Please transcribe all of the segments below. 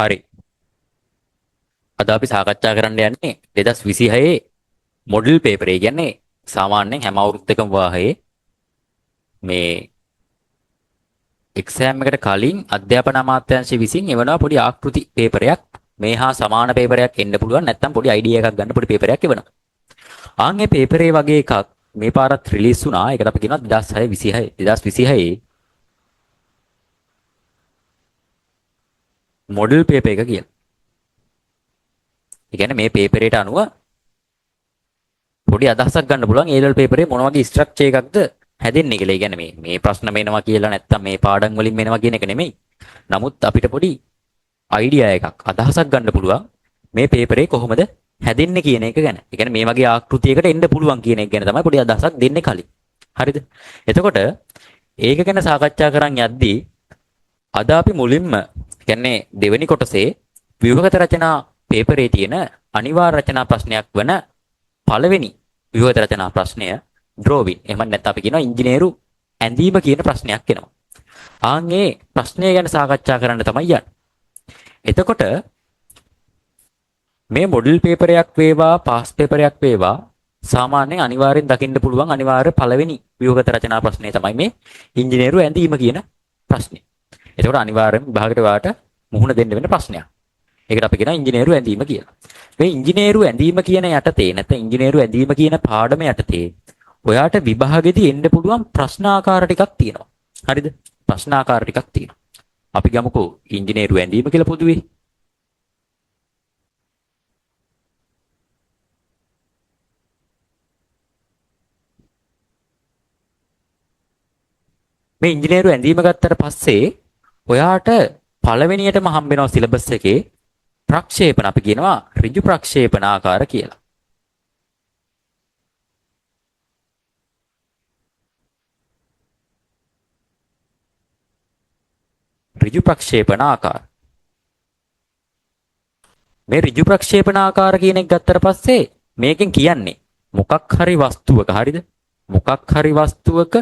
හරි. අද අපි සාකච්ඡා කරන්න යන්නේ 2026 මොඩල් පේපර්. ඒ කියන්නේ සාමාන්‍යයෙන් හැම අවුරුද්දකම වාහයේ මේ එක්සෑම් එකට කලින් අධ්‍යාපන අමාත්‍යාංශය විසින් එවනවා පොඩි ආකෘති පේපරයක්. මේ හා සමාන පේපරයක් එන්න පුළුවන්, නැත්නම් පොඩි අයිඩියා එකක් ගන්න පොඩි පේපරයක් එවනවා. ආන්ගේ පේපරේ වගේ එකක් මේ පාරත් රිලීස් වුණා. ඒකට අපි කියනවා 2026 මොඩල් පේපර් එක කියලා. ඒ කියන්නේ මේ පේපරේට අනුව පොඩි අදහසක් ගන්න පුළුවන් ඒ ලෙවල් පේපරේ මොන වගේ ස්ට්‍රක්චර් එකක්ද හැදෙන්නේ කියලා. ඒ කියන්නේ මේ ප්‍රශ්න මෙනවා කියලා නැත්තම් මේ පාඩම් වලින් මෙනවා කියන එක නෙමෙයි. නමුත් අපිට පොඩි අයිඩියා එකක් අදහසක් ගන්න පුළුවන් මේ පේපරේ කොහොමද හැදෙන්නේ කියන එක ගැන. ඒ කියන්නේ මේ වගේ ආකෘතියකට එන්න පුළුවන් කියන එක ගැන තමයි පොඩි අදහසක් දෙන්නේ කලින්. හරිද? එතකොට ඒක ගැන සාකච්ඡා කරන් යද්දී අද අපි මුලින්ම කියන්නේ දෙවෙනි කොටසේ ව්‍යුහගත රචනා පේපරේ තියෙන අනිවාර්ය රචනා ප්‍රශ්නයක් වන පළවෙනි ව්‍යුහගත රචනා ප්‍රශ්නය ඩ්‍රෝවින්. එහෙම නැත්නම් අපි කියනවා ඉංජිනේරු ඇඳීම කියන ප්‍රශ්නයක් එනවා. ආන්ගේ ප්‍රශ්නය ගැන සාකච්ඡා කරන්න තමයි යන්නේ. එතකොට මේ මොඩල් පේපරයක් වේවා පාස් පේපරයක් වේවා සාමාන්‍යයෙන් අනිවාර්යෙන් දකින්න පුළුවන් අනිවාර්ය පළවෙනි ව්‍යුහගත රචනා ප්‍රශ්නය තමයි මේ ඉංජිනේරු ඇඳීම කියන ප්‍රශ්නේ. එතකොට අනිවාර්යෙන් විභාගයට වාට මුහුණ දෙන්න වෙන ප්‍රශ්නයක්. ඒකට අපි කියනවා ඉංජිනේරු ඇඳීම කියලා. මේ ඉංජිනේරු ඇඳීම කියන යටතේ නැත්නම් ඉංජිනේරු ඇඳීම කියන පාඩම යටතේ ඔයාට විභාගෙදී එන්න පුළුවන් ප්‍රශ්න ආකාර ටිකක් තියෙනවා. හරිද? ප්‍රශ්න ආකාර ටිකක් තියෙනවා. අපි ගමුකෝ ඉංජිනේරු ඇඳීම කියලා පොදුවේ. මේ ඉංජිනේරු ඇඳීම ගත්තට පස්සේ ඔයාට පළවෙනියටම හම්බ වෙනවා සිලබස් එකේ ප්‍රක්ෂේපණ. අපි කියනවා ඍජු ප්‍රක්ෂේපණ ආකාර කියලා. ඍජු ප්‍රක්ෂේපණ ආකාර. මේ ඍජු ප්‍රක්ෂේපණ ආකාර කියන එක ගත්තට පස්සේ මේකෙන් කියන්නේ මොකක් හරි වස්තුවක, හරිද? මොකක් හරි වස්තුවක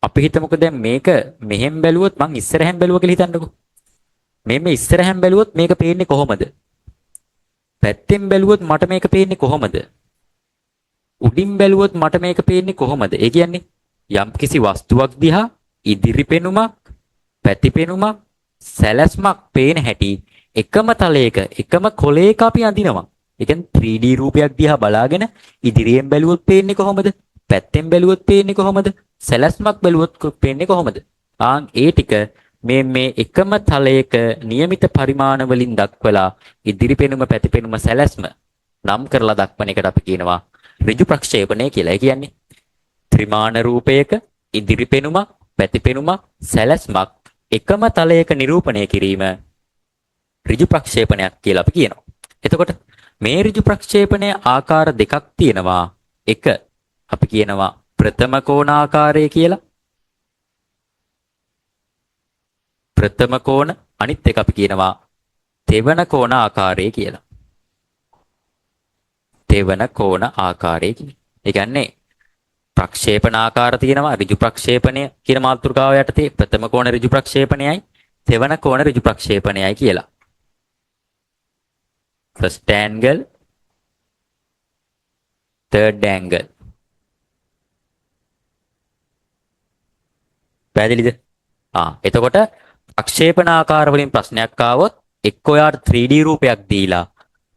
අපි හිතමුකෝ දැන් මේක මෙහෙන් බැලුවොත් මං ඉස්සරහෙන් බැලුවා කියලා හිතන්නකෝ. මේ ඉස්සරහෙන් බැලුවොත් මේක පේන්නේ කොහොමද? පැත්තෙන් බැලුවොත් මට මේක පේන්නේ කොහොමද? උඩින් බැලුවොත් මට මේක පේන්නේ කොහොමද? ඒ කියන්නේ යම්කිසි වස්තුවක් දිහා ඉදිරි පෙනුමක්, පැති පෙනුමක්, සැලැස්මක් පේන හැටි එකම තලයක, එකම කොලයක අපි අඳිනවා. ඒ කියන්නේ 3D රූපයක් දිහා බලාගෙන ඉදිරියෙන් බැලුවොත් පේන්නේ කොහොමද? පැත්තෙන් බැලුවොත් පේන්නේ කොහොමද? සැලැස්මක් බැලුවොත් පේන්නේ කොහොමද? ඒ ටික මේ එකම තලයක નિયમિત පරිමාණ වලින් දක්වලා ඉදිරි පෙනුම, පැති පෙනුම, සැලැස්ම නම් කරලා දක්වන එකට අපි කියනවා ඍජු ප්‍රක්ෂේපණය කියලා. ඒ කියන්නේ ත්‍රිමාණ රූපයක ඉදිරි පෙනුමක්, පැති පෙනුමක්, සැලැස්මක් එකම තලයක නිරූපණය කිරීම ඍජු ප්‍රක්ෂේපණයක් කියලා අපි කියනවා. එතකොට මේ ඍජු ප්‍රක්ෂේපණයේ ආකාර දෙකක් තියෙනවා. එක අපි කියනවා ප්‍රථම කෝණ ආකාරය කියලා. ප්‍රථම කෝණ. අනිත් එක අපි කියනවා තෙවන කෝණ ආකාරය කියලා. තෙවන කෝණ ආකාරය කියන්නේ. ඒ කියන්නේ ප්‍රක්ෂේපණ ආකාර තියෙනවා. ඍජු ප්‍රක්ෂේපණය කියන මාතෘකාව යටතේ ප්‍රථම කෝණ ඍජු ප්‍රක්ෂේපණයයි, තෙවන කෝණ ඍජු ප්‍රක්ෂේපණයයි කියලා. first angle, third angle. පැහැදිලිද? එතකොට ප්‍රක්ෂේපණ ආකාර වලින් ප්‍රශ්නයක් ආවොත් එක්ක ඔයාට 3D රූපයක් දීලා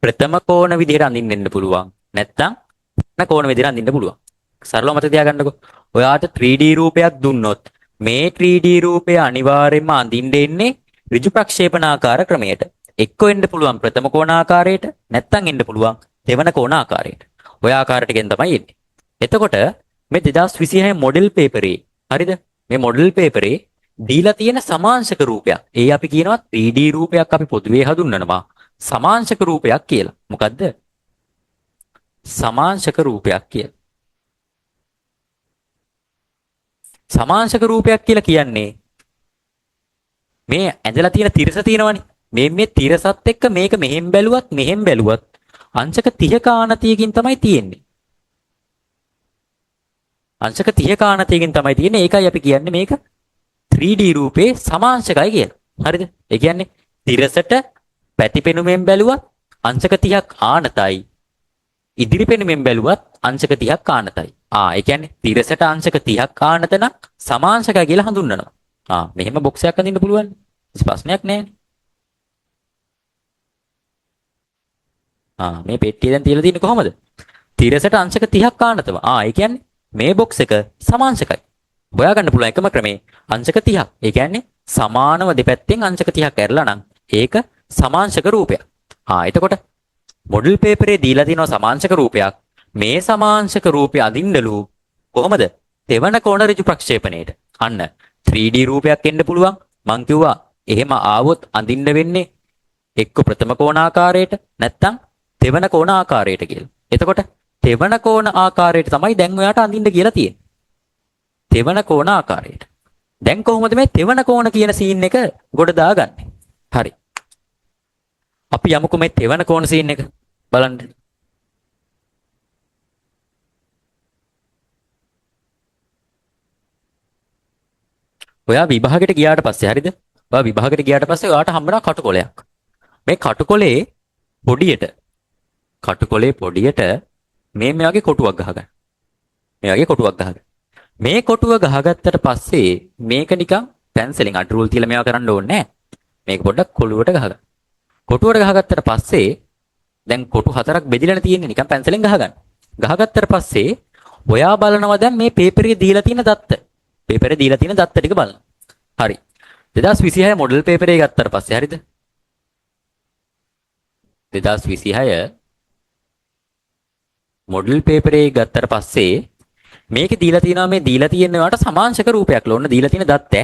ප්‍රථම කෝණ විදිහට අඳින්න පුළුවන්. නැත්නම් තෙවන කෝණ විදිහට අඳින්න පුළුවන්. සරලව මතක තියාගන්නකෝ. ඔයාට 3D රූපයක් දුන්නොත් මේ 3D රූපය අනිවාර්යයෙන්ම අඳින්න එන්නේ ඍජු ප්‍රක්ෂේපණ ආකාර ක්‍රමයට. එක්ක එන්න පුළුවන් ප්‍රථම කෝණ ආකාරයට, නැත්නම් එන්න පුළුවන් තෙවන කෝණ ආකාරයට. ඔය ආකාර ටිකෙන් තමයි එන්නේ. එතකොට මේ 2026 මොඩල් පේපරේ, හරිද? මේ මොඩල් පේපරේ දීලා තියෙන සමාංශක රූපයක්. ඒ අපි කියනවා 3D රූපයක් අපි පොදුවේ හඳුන්වනවා සමාංශක රූපයක් කියලා. මොකද්ද? සමාංශක රූපයක් කියලා. සමාංශක රූපයක් කියලා කියන්නේ මේ ඇඳලා තියෙන තිරස තියෙනවනේ. මේ තිරසත් එක්ක මේක මෙහෙන් බැලුවත් මෙහෙන් බැලුවත් අංශක 30ක ආනතියකින් තමයි තියෙන්නේ. අංශක 30ක ආනතියකින් තමයි තියෙන්නේ. ඒකයි අපි කියන්නේ මේක 3D රූපේ සමාංශකයි කියලා. හරිද? ඒ කියන්නේ තිරසට පැතිපෙනුමෙන් බැලුවත් අංශක 30ක් ආනතයි. ඉදිරි පෙනුමෙන් බැලුවත් අංශක 30ක් ආනතයි. ඒ කියන්නේ තිරසට අංශක 30ක් ආනත නම් සමාංශකයි කියලා හඳුන්වනවා. මෙහෙම බොක්ස් එකක් අඳින්න පුළුවන්. කිසි ප්‍රශ්නයක් නැහැ. මේ පෙට්ටිය දැන් තියලා තියෙන්නේ කොහමද? තිරසට අංශක 30ක් ආනතම. ඒ කියන්නේ මේ බොක්ස් එක සමාංශකයි. හොයාගන්න පුළුවන් එකම ක්‍රමේ අංශක 30ක්. ඒ කියන්නේ සමානව දෙපැත්තෙන් අංශක 30ක් ඇරලා නම් ඒක සමාංශක රූපයක්. එතකොට මොඩල් පේපරේ දීලා තියෙනවා සමාංශක රූපයක්. මේ සමාංශක රූපය අඳින්නලු කොහමද? තෙවන කෝණ ඍජු ප්‍රක්ෂේපණයට. අන්න 3D රූපයක් එන්න පුළුවන්. මං කිව්වා එහෙම ආවොත් අඳින්න වෙන්නේ එක්ක ප්‍රථම කෝණාකාරයට නැත්නම් තෙවන කෝණ ආකාරයට කියලා. එතකොට තෙවන කෝණ ආකාරයට තමයි දැන් ඔයාට අඳින්න කියලා තියෙන්නේ. තෙවන කෝණ ආකාරයට. දැන් කොහොමද මේ තෙවන කෝණ කියන සීන් එක ගොඩ දාගන්නේ? හරි. අපි යමුකෝ මේ තෙවන කෝණ සීන් එක බලන්න. ඔයා විභාගයට ගියාට පස්සේ හරිද? ඔයා විභාගයට ගියාට පස්සේ ඔයාට හම්බෙනවා කටුකොලයක්. මේ කටුකොලේ පොඩියට මේ වගේ කොටුවක් ගහගන්න. මේ වගේ කොටුවක් ගහගන්න. මේ කොටුව ගහගත්තට පස්සේ මේක නිකන් පැන්සලෙන් අඩ රූල් තියලා මේවා කරන්න ඕනේ නැහැ. මේක පොඩ්ඩක් කොළුවට ගහගන්න. කොටුවට ගහගත්තට පස්සේ දැන් කොටු හතරක් බෙදිලා තියෙන්නේ නිකන් පැන්සලෙන් ගහගන්න. ගහගත්තට පස්සේ ඔයා බලනවා දැන් මේ පේපරේ දීලා තියෙන දත්ත. පේපරේ දීලා තියෙන දත්ත ටික බලන්න. හරි. 2026 මොඩල් පේපරේ ගත්තට පස්සේ හරිද? 2026 මොඩල් පේපරේ ගත්තට පස්සේ මේකේ දීලා තියෙනවා මේ දීලා තියෙන වාට සමාංශක රූපයක් ලෝන්න දීලා තියෙන දත්ත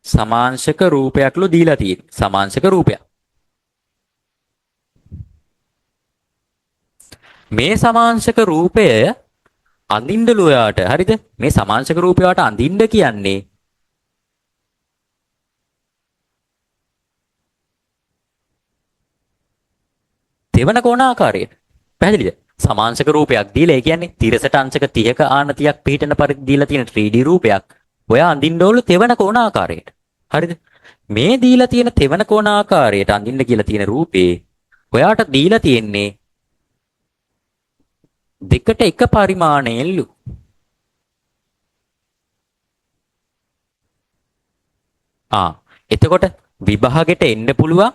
සමාංශක රූපයක්ලු දීලා තියෙන්නේ. සමාංශක රූපයක්. මේ සමාංශක රූපය අඳින්නලු ඔයාට හරිද? මේ සමාංශක රූපය ඔයාට අඳින්න කියන්නේ තෙවන කෝණ ආකාරයට. පැහැදිලිද? සමාංශක රූපයක් දීලා ඒ කියන්නේ තිරසට අංශක 30ක ආනතියක් පිහිටන පරිදි දීලා තියෙන 3D රූපයක් ඔයා අඳින්න ඕන තෙවන කෝණ ආකාරයට. හරිද? මේ දීලා තියෙන තෙවන කෝණ ආකාරයට අඳින්න කියලා තියෙන රූපේ ඔයාට දීලා තියෙන්නේ දෙකට එක පරිමාණයෙන්ලු. එතකොට විභාගෙට එන්න පුළුවන්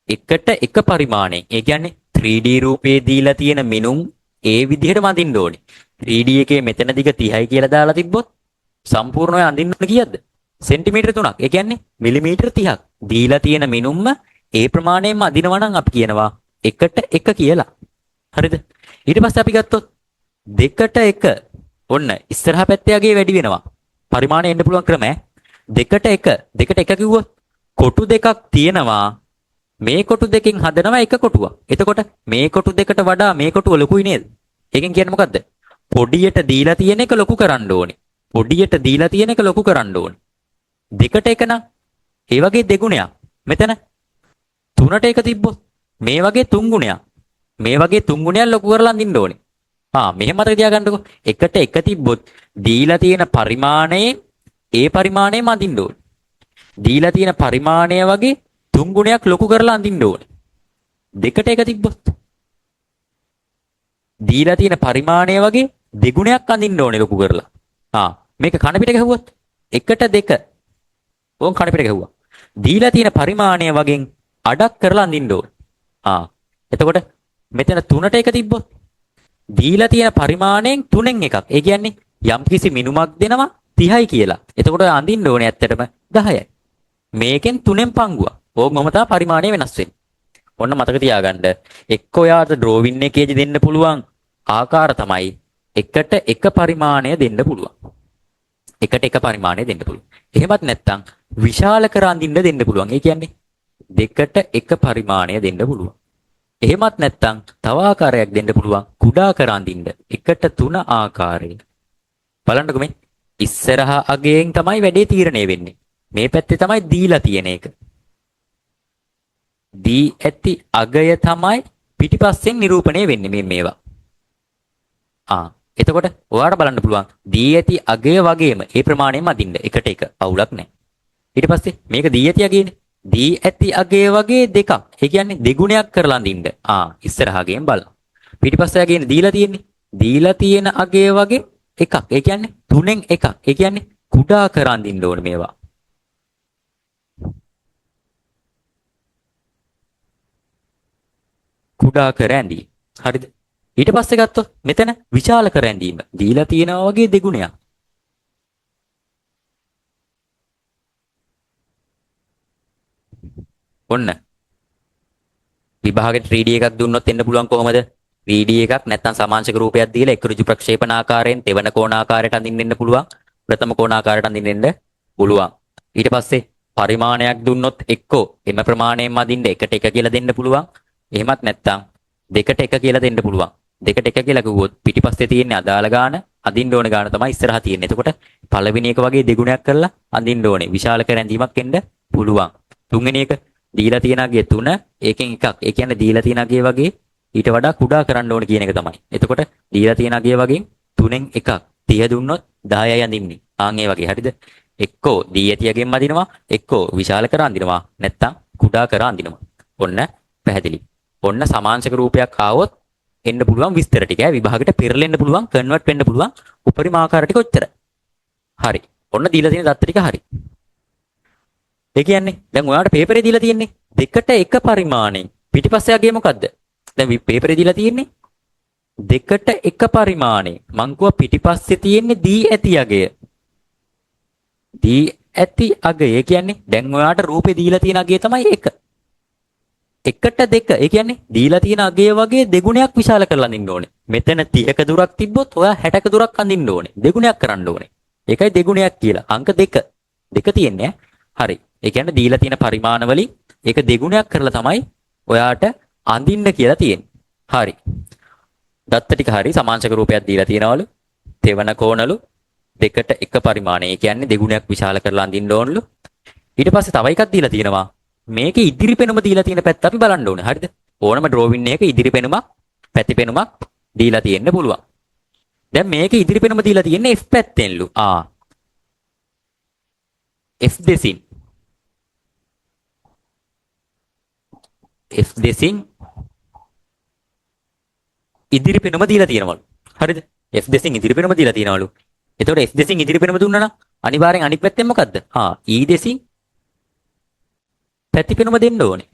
එකට එක පරිමාණයෙන්. ඒ කියන්නේ 3D රූපේ දීලා තියෙන මිනුම් ඒ විදිහටම අඳින්න ඕනේ. 3D එකේ මෙතන දිග 30යි කියලා දාලා තිබ්බොත් සම්පූර්ණ ඔය අඳින්න ඕන කීයද? සෙන්ටිමීටර 3ක්. ඒ කියන්නේ මිලිමීටර 30ක්. දීලා තියෙන මිනුම්ම ඒ ප්‍රමාණයෙන්ම අඳිනවා නම් අපි කියනවා එකට එක කියලා. හරිද? ඊට පස්සේ අපි ගත්තොත් දෙකට එක. ඔන්න ඉස්සරහා පැත්තේ යගේ වැඩි වෙනවා. පරිමාණය එන්න පුළුවන් ක්‍රම දෙකට එක කිව්වොත් කොටු දෙකක් තියෙනවා. මේ කොටු දෙකෙන් හදනවා එක කොටුවක්. එතකොට මේ කොටු දෙකට වඩා මේ කොටුව ලොකුයි නේද? ඒකෙන් කියන්නේ මොකද්ද? පොඩියට දීලා තියෙන එක ලොකු කරන්න ඕනේ. පොඩියට දීලා තියෙන එක ලොකු කරන්න ඕනේ. දෙකට එක නම් ඒ වගේ දෙගුණයක්. මෙතන තුනට එක තිබ්බොත් මේ වගේ තුන් ගුණයක්. මේ වගේ තුන් ගුණයක් ලොකු කරලා අඳින්න ඕනේ. මෙහෙම මතක තියාගන්නකෝ. එකට එක තිබ්බොත් දීලා තියෙන පරිමාණයෙන් ඒ පරිමාණයම අඳින්න ඕනේ. දීලා තියෙන පරිමාණය වගේ තුන් ගුණයක් ලොකු කරලා අඳින්න ඕනේ. දෙකට එක තිබ්බොත් දීලා තියෙන පරිමාණය වගේ දෙගුණයක් අඳින්න ඕනේ ලොකු කරලා. මේක කන පිට ගැහුවොත් එකට දෙක. ඕන් කන පිට ගැහුවා. දීලා තියෙන පරිමාණය වගේ අඩක් කරලා අඳින්න ඕනේ. එතකොට මෙතන තුනට එක තිබ්බොත් දීලා තියෙන පරිමාණයෙන් තුනෙන් එකක්. ඒ කියන්නේ යම්කිසි මිනුමක් දෙනවා 30යි කියලා. එතකොට අඳින්න ඕනේ ඇත්තටම 10යි. මේකෙන් තුනෙන් පංගුවක්. ඕකම තමයි පරිමාණය වෙනස් වෙන්නේ. ඔන්න මතක තියාගන්න. එක්ක ඔයාට ඩ්‍රෝවින් එකේදී දෙන්න පුළුවන් ආකාර තමයි එකට එක පරිමාණය දෙන්න පුළුවන්. එකට එක පරිමාණය දෙන්න පුළුවන්. එහෙමත් නැත්නම් විශාල කර අඳින්න දෙන්න පුළුවන්. ඒ කියන්නේ දෙකට එක පරිමාණය දෙන්න පුළුවන්. එහෙමත් නැත්නම් තව ආකාරයක් දෙන්න පුළුවන් කුඩා කර අඳින්න. එකට 3 ආකාරයෙන්. බලන්නකෝ මේ ඉස්සරහා අගයෙන් තමයි වැඩේ තීරණය වෙන්නේ. මේ පැත්තේ තමයි දීලා තියෙන එක. දී ඇති අගය තමයි පිටිපස්සෙන් නිරූපණය වෙන්නේ මේවා. එතකොට ඔයාලට බලන්න පුළුවන් දී ඇති අගය වගේම ඒ ප්‍රමාණයෙන්ම අදින්න එකට එක අවුලක් නැහැ. ඊට පස්සේ මේක දී ඇති අගයනේ. දී ඇති අගය වගේ දෙකක්. ඒ කියන්නේ දෙගුණයක් කරලා අඳින්න. ඉස්සරහාගෙන් බලන්න. පිටිපස්සේ අගයනේ දීලා තියෙන්නේ. දීලා තියෙන අගය වගේ එකක්. ඒ කියන්නේ තුනෙන් එකක්. ඒ කියන්නේ කුඩා කර අඳින්න ඕනේ මේවා. කුඩා කර ඇඳීම. හරිද? ඊට පස්සේ ගත්තොත් මෙතන විශාල කර ඇඳීම. දීලා තියෙනවා වගේ දෙගුණයක්. ඔන්න විභාගෙට 3D එකක් දුන්නොත් එන්න පුළුවන් කොහමද? 3D එකක් නැත්නම් සමාංශක රූපයක් දීලා එක් ඍජු ප්‍රක්ෂේපණ ආකාරයෙන් තෙවන කෝණ ආකාරයට අඳින්න එන්න පුළුවන්. ප්‍රථම කෝණ ආකාරයට අඳින්න එන්න පුළුවන්. ඊට පස්සේ පරිමාණයක් දුන්නොත් එක්කෝ එම ප්‍රමාණයෙන් අඳින්න එකට එක කියලා දෙන්න පුළුවන්. එහෙමත් නැත්නම් දෙකට එක කියලා දෙන්න පුළුවන්. දෙකට එක කියලා කිව්වොත් පිටිපස්සේ තියෙන අදාළ ගාන අඳින්න ඕන ගාන තමයි ඉස්සරහා තියෙන්නේ. එතකොට පළවෙනි එක වගේ දෙගුණයක් කරලා අඳින්න ඕනේ. විශාල කර ඇඳීමක් එන්න පුළුවන්. තුන්වෙනි එක දීලා තියෙන අගේ 3 ඒකෙන් එකක්. ඒ කියන්නේ දීලා තියෙන අගේ වගේ ඊට වඩා කුඩා කරන්න ඕන කියන එක තමයි. එතකොට දීලා තියෙන අගේ වගේ 3න් එකක් 30 දුන්නොත් 10යි අඳින්නේ. ඒ වගේ හරිද? එක්කෝ දී ඇති අගෙන් අඳිනවා, එක්කෝ විශාල කර අඳිනවා, නැත්තම් කුඩා කර අඳිනවා. ඔන්න පැහැදිලි. ඔන්න සමාංශක රූපයක් ආවොත් එන්න පුළුවන් විස්තර ටික. විභාගෙට පෙරලෙන්න පුළුවන්, කන්වර්ට් වෙන්න පුළුවන් උපරිම ආකාර ටික ඔච්චර. හරි. ඔන්න දීලා තියෙන දත්ත ටික හරි. ඒ කියන්නේ දැන් ඔයාලට පේපරේ දීලා තියෙන්නේ දෙකට එක පරිමාණයෙන්. පිටිපස්සේ අගේ මොකද්ද? දැන් පේපරේ දීලා තියෙන්නේ දෙකට එක පරිමාණයෙන්. මං කිව්වා පිටිපස්සේ තියෙන්නේ දී ඇති අගය. දී ඇති අගය. ඒ කියන්නේ දැන් ඔයාලට රූපේ දීලා තියෙන අගය තමයි 1. එකට දෙක. ඒ කියන්නේ දීලා තියෙන අගය වගේ දෙගුණයක් විශාල කරලා අඳින්න ඕනේ. මෙතන 30ක දුරක් තිබ්බොත් ඔයා 60ක දුරක් අඳින්න ඕනේ. දෙගුණයක් කරන්න ඕනේ. ඒකයි දෙගුණයක් කියලා. අංක 2. දෙක තියෙන්නේ. හරි. ඒ කියන්නේ දීලා තියෙන පරිමාණ වලින් ඒක දෙගුණයක් කරලා තමයි ඔයාට අඳින්න කියලා තියෙන්නේ. හරි. දත්ත ටික හරි සමාංශක රූපයක් දීලා තියෙනවලු. තෙවන කෝණලු දෙකට එක පරිමාණය. ඒ කියන්නේ දෙගුණයක් විශාල කරලා අඳින්න ඕනලු. ඊට පස්සේ තව එකක් දීලා තියෙනවා. මේකේ ඉදිරි පෙනුම දීලා තියෙන පැත්ත අපි බලන්න ඕනේ. හරිද? ඕනම ඩ්‍රෝවින් එකක ඉදිරි පෙනුමක්, පැති පෙනුමක් දීලා තියෙන්න පුළුවන්. දැන් මේකේ ඉදිරි පෙනුම දීලා තියෙන්නේ F පැත්තෙන්ලු. F දෙසින්. F දෙසින් ඉදිරි පෙනුම දීලා තියෙනවලු. හරිද? F දෙසින් ඉදිරි පෙනුම දීලා තියෙනවලු. එතකොට F දෙසින් ඉදිරි පෙනුම දුන්නා නම් අනිවාර්යෙන් අනිත් පැත්තෙන් මොකද්ද? E දෙසින් පැති පෙනුම දෙන්න ඕනේ.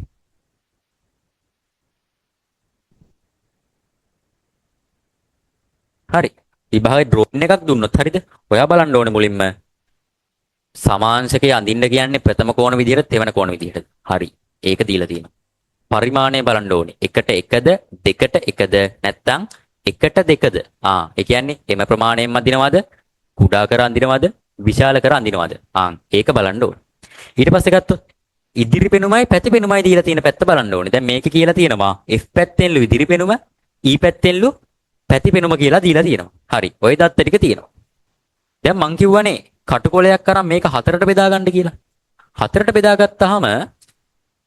හරි. විභාගයේ ඩ්‍රෝයින් එකක් දුන්නොත් හරිද? ඔයා බලන්න ඕනේ මුලින්ම සමාංශකයේ අඳින්න කියන්නේ ප්‍රථම කෝණ විදියට, තෙවන කෝණ විදියට. හරි. ඒක දීලා තියෙනවා. පරිමාණය බලන්න ඕනේ. එකට එකද, දෙකට එකද, නැත්නම් එකට දෙකද? ඒ කියන්නේ එම ප්‍රමාණයෙන් අඳිනවද? කුඩා කර අඳිනවද? විශාල කර අඳිනවද? ඒක බලන්න ඕනේ. ඊට පස්සේ ගත්තොත් ඉදිරි පෙනුමයි පැති පෙනුමයි දීලා තියෙන පැත්ත බලන්න ඕනේ. දැන් මේක කියලා තියෙනවා F පැත්තෙන්ලු ඉදිරි පෙනුම, E පැත්තෙන්ලු පැති පෙනුම කියලා දීලා තියෙනවා. හරි. ওই දත්ත ටික තියෙනවා. දැන් මං කිව්වනේ කටුකොලයක් අරන් මේක හතරට බෙදා ගන්න කියලා. හතරට බෙදාගත්තාම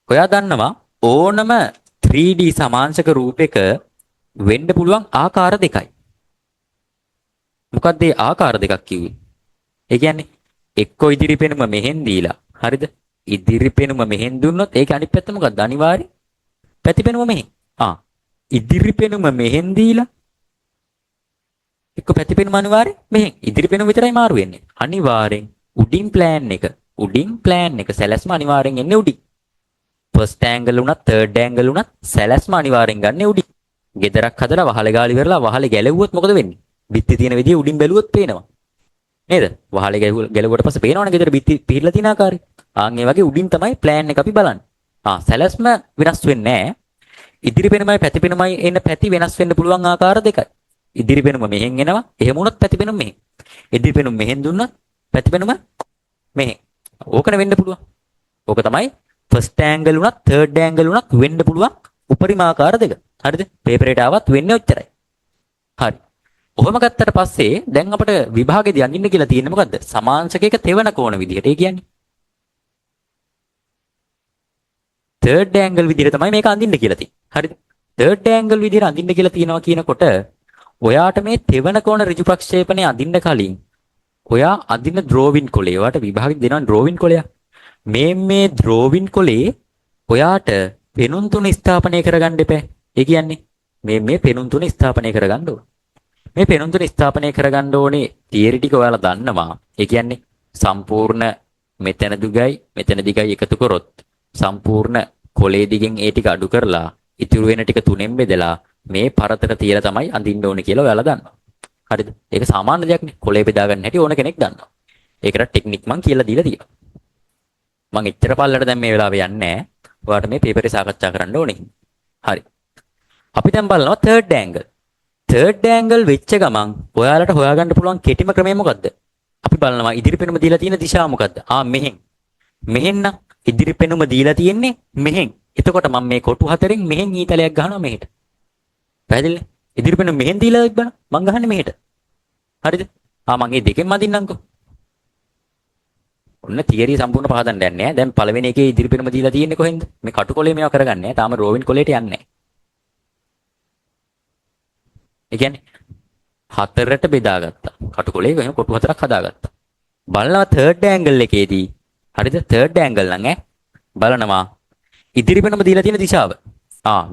ඔයා දන්නවා ඕනම 3D සමාංශක රූපයක වෙන්න පුළුවන් ආකාර දෙකයි. මොකක්ද ඒ ආකාර දෙකක් කිව්වේ? ඒ කියන්නේ එක්ක ඉදිරි පෙනුම මෙහෙන් දීලා. හරිද? ඉදිරි පෙනුම මෙහෙන් දුන්නොත් ඒක අනිත් පැත්ත මොකක්ද? අනිවාර්යෙන් පැති පෙනුම මෙහෙන්. ඉදිරි පෙනුම මෙහෙන් දීලා එක්ක පැති පෙනුම අනිවාර්යෙන් මෙහෙන්. ඉදිරි පෙනුම විතරයි මාරු වෙන්නේ. අනිවාර්යෙන් උඩින් ප්ලෑන් එක. උඩින් ප්ලෑන් එක සැලැස්ම අනිවාර්යෙන් එන්නේ උඩින්. ෆස්ට් ඇන්ගල් උනත් තර්ඩ් ඇන්ගල් උනත් සැලැස්ම අනිවාර්යෙන් ගන්න උඩින්. ගෙදරක් හදලා වහලේ ගාලි වෙරලා වහලේ ගැලෙව්වොත් මොකද වෙන්නේ? බිත්ති තියෙන විදිය උඩින් බැලුවොත් පේනවා. නේද? වහලේ ගැලුවට පස්සේ පේනවනේ ගෙදර බිත්ති පිහිරලා තියෙන ආකාරය. ඒ වගේ උඩින් තමයි ප්ලෑන් එක අපි බලන්නේ. සැලැස්ම වෙනස් වෙන්නේ නැහැ. ඉදිරි පෙනුමයි පැති පෙනුමයි එන පැති වෙනස් වෙන්න පුළුවන් ආකාර දෙකයි. ඉදිරි පෙනුම මෙහෙන් එනවා. එහෙම වුණොත් පැති පෙනුම මෙහෙන්. ඉදිරි පෙනුම මෙහෙන් දුන්නොත් පැති පෙනුම මෙහෙන්. ඕකනේ වෙන්න පුළුවන්. ඕක තමයි ෆස්ට් ඇන්ගල් උනත් තර්ඩ් ඇන්ගල් උනත් වෙන්න පුළුවන් උපරිම ආකාර දෙක. හරිද? පේපරේට ආවත් වෙන්නේ ඔච්චරයි. හරි. ඔහොම ගත්තට පස්සේ දැන් අපිට විභාගෙදී අඳින්න කියලා තියෙන්නේ මොකද්ද? සමාංශකයක තෙවන කෝණ විදිහට. ඒ කියන්නේ තර්ඩ් ඇන්ගල් විදිහට තමයි මේක අඳින්න කියලා තියෙන්නේ. හරිද? තර්ඩ් ඇන්ගල් විදිහට අඳින්න කියලා තියනවා කියනකොට ඔයාට මේ තෙවන කෝණ ඍජු ප්‍රක්ෂේපණය අදින්න කලින් ඔයා අදින ඩ්‍රෝවින් කොලේ ඔයාට විභාගෙ දෙනවා ඩ්‍රෝවින් කොලයක්. මේ ඩ්‍රෝවින් කොලේ ඔයාට පෙනුම් තුන ස්ථාපනය කරගන්න එපා. ඒ කියන්නේ මේ පෙනුම් තුන ස්ථාපනය කරගන්න ඕනේ. මේ පෙනුම් තුන ස්ථාපනය කරගන්න ඕනේ තියරි ටික ඔයාලා දන්නවා. ඒ කියන්නේ සම්පූර්ණ මෙතන දිගයි එකතු කරොත් සම්පූර්ණ කොලේ දිගෙන් ඒ ටික අඩු කරලා ඉතුරු වෙන ටික තුනෙන් බෙදලා මේ පරතර තියලා තමයි අඳින්න ඕනේ කියලා ඔයාලා දන්නවා. හරිද? ඒක සාමාන්‍ය දෙයක් නේ. කොලේ බෙදා ගන්න හැටි ඕන කෙනෙක් දන්නවා. ඒකට ටෙක්නික් මං කියලා දීලා තියෙනවා. මං එච්චර පල්ලට දැන් මේ වෙලාවේ යන්නේ නැහැ. ඔයාලට මේ පේපරේ සාකච්ඡා කරන්න ඕනේ. හරි. අපි දැන් බලනවා third angle. third angle වෙච්ච ගමන් ඔයාලට හොයාගන්න පුළුවන් කෙටිම ක්‍රමය මොකද්ද? අපි බලනවා ඉදිරි පෙනුම දීලා තියෙන දිශාව මොකද්ද? මෙහෙන්. මෙහෙන් නම් ඉදිරි පෙනුම දීලා තියෙන්නේ මෙහෙන්. එතකොට මම මේ කොටු හතරෙන් මෙහෙන් ඊතලයක් ගහනවා මෙහෙට. පැහැදිලිද? ඉදිරි පෙනුම මෙහෙන් දීලා තිබ්බනම් මං ගහන්නේ මෙහෙට. හරිද? මං මේ දෙකෙන් මදින්නම්කෝ. ඔන්න තියරි සම්පූර්ණ පහදන්න යන්නේ නැහැ. දැන් පළවෙනි එකේ ඉදිරි පෙනුම දීලා තියෙන්නේ කොහෙන්ද? මේ කටු කොලේ මේවා කරගන්නේ නැහැ. තාම රෝවින් කොලේට යන්නේ නැහැ. ඒ කියන්නේ හතරට බෙදාගත්තා. කටු කොලේ එහෙම කොටු හතරක් හදාගත්තා. බලනවා third angle එකේදී. හරිද? third angle නම් බලනවා ඉදිරි පෙනුම දීලා තියෙන දිශාව.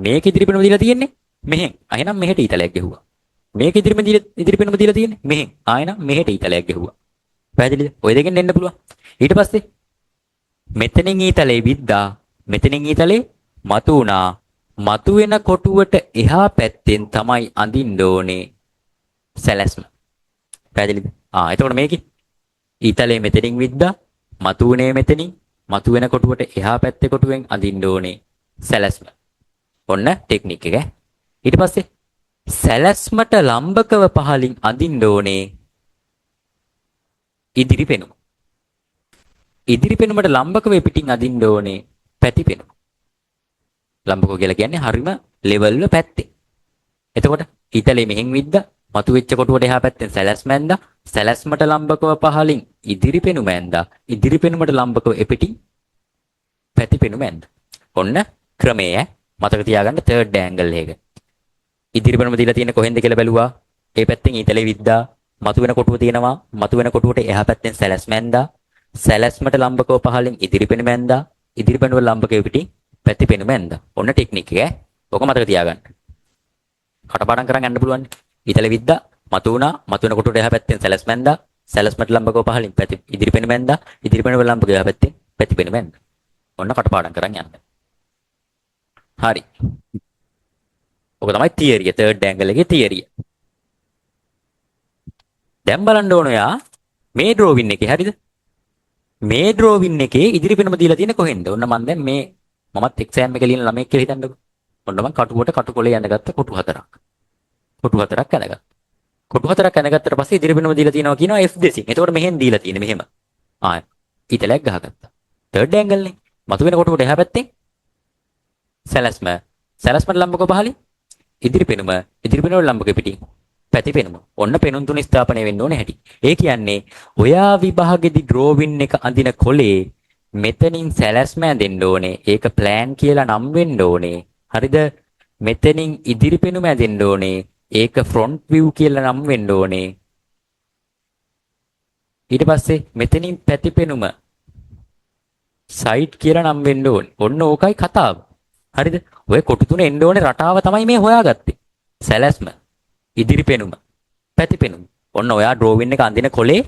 මේක ඉදිරි පෙනුම දීලා තියෙන්නේ මෙහෙන්. එහෙනම් මෙහෙට ඊතලයක් ගැහුවා. මේක ඉදිරි පෙනුම දීලා තියෙන්නේ මෙහෙන්. එහෙනම් මෙහෙට ඊතලයක් ගැහුවා. පැහැදිලිද? ඔය දෙකෙන් එන්න පුළුවන්. ඊට පස්සේ මෙතනින් ඊතලේ විද්දා මෙතනින් ඊතලේ මතු වුණා. මතු වෙන කොටුවට එහා පැත්තෙන් තමයි අඳින්න ඕනේ සැලැස්ම. පැහැදිලිද? එතකොට මේකේ ඊතලේ මෙතනින් විද්දා මතු වුණේ මෙතනින් මතු වෙන කොටුවට එහා පැත්තේ කොටුවෙන් අඳින්න ඕනේ සැලැස්ම. ඔන්න ටෙක්නික් එක. ඊට පස්සේ සැලැස්මට ලම්බකව පහලින් අඳින්න ඕනේ ඉදිරි පෙනුම. ඉදිරි පෙනුමට ලම්බකව පිටින් අදින්න ඕනේ පැති පෙනුම. ලම්බකව කියලා කියන්නේ හරිම ලෙවල් වල පැත්තේ. එතකොට ඊතලේ මෙහෙන් විද්ද මතුවෙච්ච කොටුවට එහා පැත්තෙන් සැලැස්ම ඇඳා සැලැස්මට ලම්බකව පහලින් ඉදිරි පෙනුම ඇඳා ඉදිරි පෙනුමට ලම්බකව එපිටින් පැති පෙනුම ඇඳා. ඔන්න ක්‍රමය මතක තියාගන්න third angle එක. ඉදිරි පෙනුම දීලා තියෙන්නේ කොහෙන්ද කියලා බැලුවා. ඒ පැත්තෙන් ඊතලේ විද්දා මතුවෙන කොටුව තියෙනවා. මතුවෙන කොටුවට එහා පැත්තෙන් සැලැස්ම ඇඳා සැලැස්මට ලම්බකව පහලින් ඉදිරි පෙනුම ඇඳා ඉදිරි පෙනුම ලම්බකව පිටින් පැති පෙනුම ඇඳා. ඔන්න ටෙක්නික් එක. ඔක මතක තියාගන්න. කටපාඩම් කරන් යන්න පුළුවන්. ඊතල විද්දා මතු වුණා මතුවෙන කොටුවට එහා පැත්තෙන් සැලැස්ම ඇඳා සැලැස්මට ලම්බකව පහලින් පැති ඉදිරි පෙනුම ඇඳා ඉදිරි පෙනුම ලම්බකව එහා පැත්තෙන් පැති පෙනුම ඇඳා. ඔන්න කටපාඩම් කරන් යන්න. හරි. ඔක තමයි තියරිය. third angle එකේ තියරිය. දැන් බලන්න ඕන ඔයා මේ ඩ්‍රෝවින් එකේ හරිද? මේ ඩ්‍රෝවින් එකේ ඉදිරි පෙනුම දීලා තියෙන්නේ කොහෙන්ද? ඔන්න මම දැන් මමත් එක්සෑම් එක ලියන ළමෙක් කියලා හිතන්නකෝ. ඔන්න මම කටුවට කටු කොලේ ඇඳගත්ත කොටු හතරක්. කොටු හතරක් ඇඳගත්තා. කොටු හතරක් ඇඳගත්තට පස්සේ ඉදිරි පෙනුම දීලා තියෙනවා කියනවා F දෙසින්. එතකොට මෙහෙන් දීලා තියෙන්නේ මෙහෙම. ඊතලයක් ගහගත්තා. third angle නේ. මතුවෙන කොටුවට එහා පැත්තෙන් සැලැස්මට ලම්බකව පහලින් ඉදිරි පෙනුම ලම්බක පිටින් පැති පෙනුම. ඔන්න පෙනුම් තුන ස්ථාපනය වෙන්න ඕනේ හැටි. ඒ කියන්නේ ඔයා විභාගෙදි ඩ්‍රෝවින් එක අඳින කොලේ මෙතනින් සැලැස්ම ඇඳෙන්න ඕනේ. ඒක ප්ලෑන් කියලා නම් වෙන්න ඕනේ. හරිද? මෙතනින් ඉදිරි පෙනුම ඇඳෙන්න ඕනේ. ඒක ෆ්‍රොන්ට් view කියලා නම් වෙන්න ඕනේ. ඊට පස්සේ මෙතනින් පැති පෙනුම සයිඩ් කියලා නම් වෙන්න ඕනේ. ඔන්න ඕකයි කතාව. හරිද? ඔය කොටු තුන එන්න ඕනේ රටාව තමයි මේ හොයාගත්තේ. සැලැස්ම ඉදිරි පෙනුම පැති පෙනුම. ඔන්න ඔයා ඩ්‍රෝවින් එක අඳින කොලේ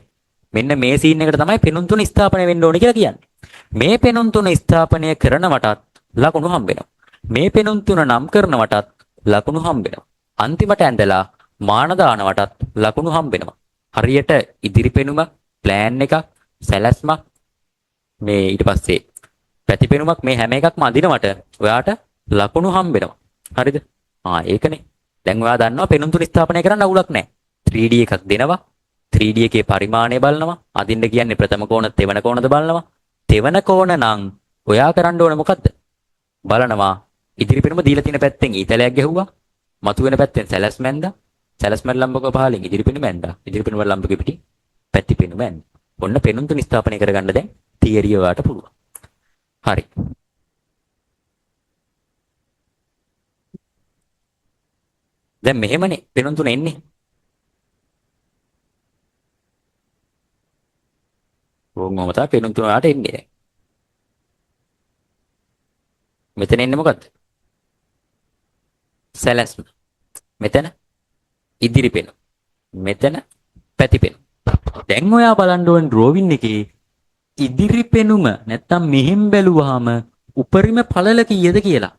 මෙන්න මේ සීන් එකට තමයි පෙනුම් තුන ස්ථාපනය වෙන්න ඕනේ කියලා කියන්නේ. මේ පෙනුම් තුන ස්ථාපනය කරනවටත් ලකුණු හම්බ වෙනවා. මේ පෙනුම් තුන නම් කරනවටත් ලකුණු හම්බ වෙනවා. අන්තිමට ඇඳලා මාන දානවටත් ලකුණු හම්බ වෙනවා. හරියට ඉදිරි පෙනුම, ප්ලෑන් එකක්, සැලැස්මක් මේ ඊට පස්සේ පැති පෙනුමක් මේ හැම එකක්ම අඳිනවට ඔයාට ලකුණු හම්බ වෙනවා. හරිද? ඒකනේ. දැන් ඔයා දන්නවා පෙනුම් තුන ස්ථාපනය කරන්න අවුලක් නැහැ. 3D එකක් දෙනවා. 3D එකේ පරිමාණය බලනවා. අදින්න කියන්නේ ප්‍රථම කෝණ, තෙවන කෝණද බලනවා. තෙවන කෝණ නම් ඔයා කරන්න ඕන මොකද්ද? බලනවා ඉදිරි පෙනුම දීලා තියෙන පැත්තෙන් ඊතලයක් ගැහුවා. මතුවෙන පැත්තෙන් සැලැස්ම ඇඳා. සැලැස්ම ලම්බකව පහලින් ඉදිරි පෙනුම ඇඳා. ඉදිරි පෙනුම ලම්බක පිටින් පැති පෙනුම ඇඳා. ඔන්න පෙනුම් තුන ස්ථාපනය කරගන්න දැන් තියරිය ඔයාට පුළුවන්. හරි. දැන් මෙහෙමනේ පෙනුම් තුන එන්නේ. ඔහොම තමයි පෙනුම් තුන වලට එන්නේ දැන්. මෙතන එන්නේ මොකද්ද? සැලැස්ම. මෙතන ඉදිරි පෙනුම. මෙතන පැති පෙනුම. දැන් ඔයා බලන්න ඕන ඩ්‍රෝවින් එකේ ඉදිරි පෙනුම නැත්තම් මෙහෙන් බැලුවාම උපරිම පළල කීයද කියලා.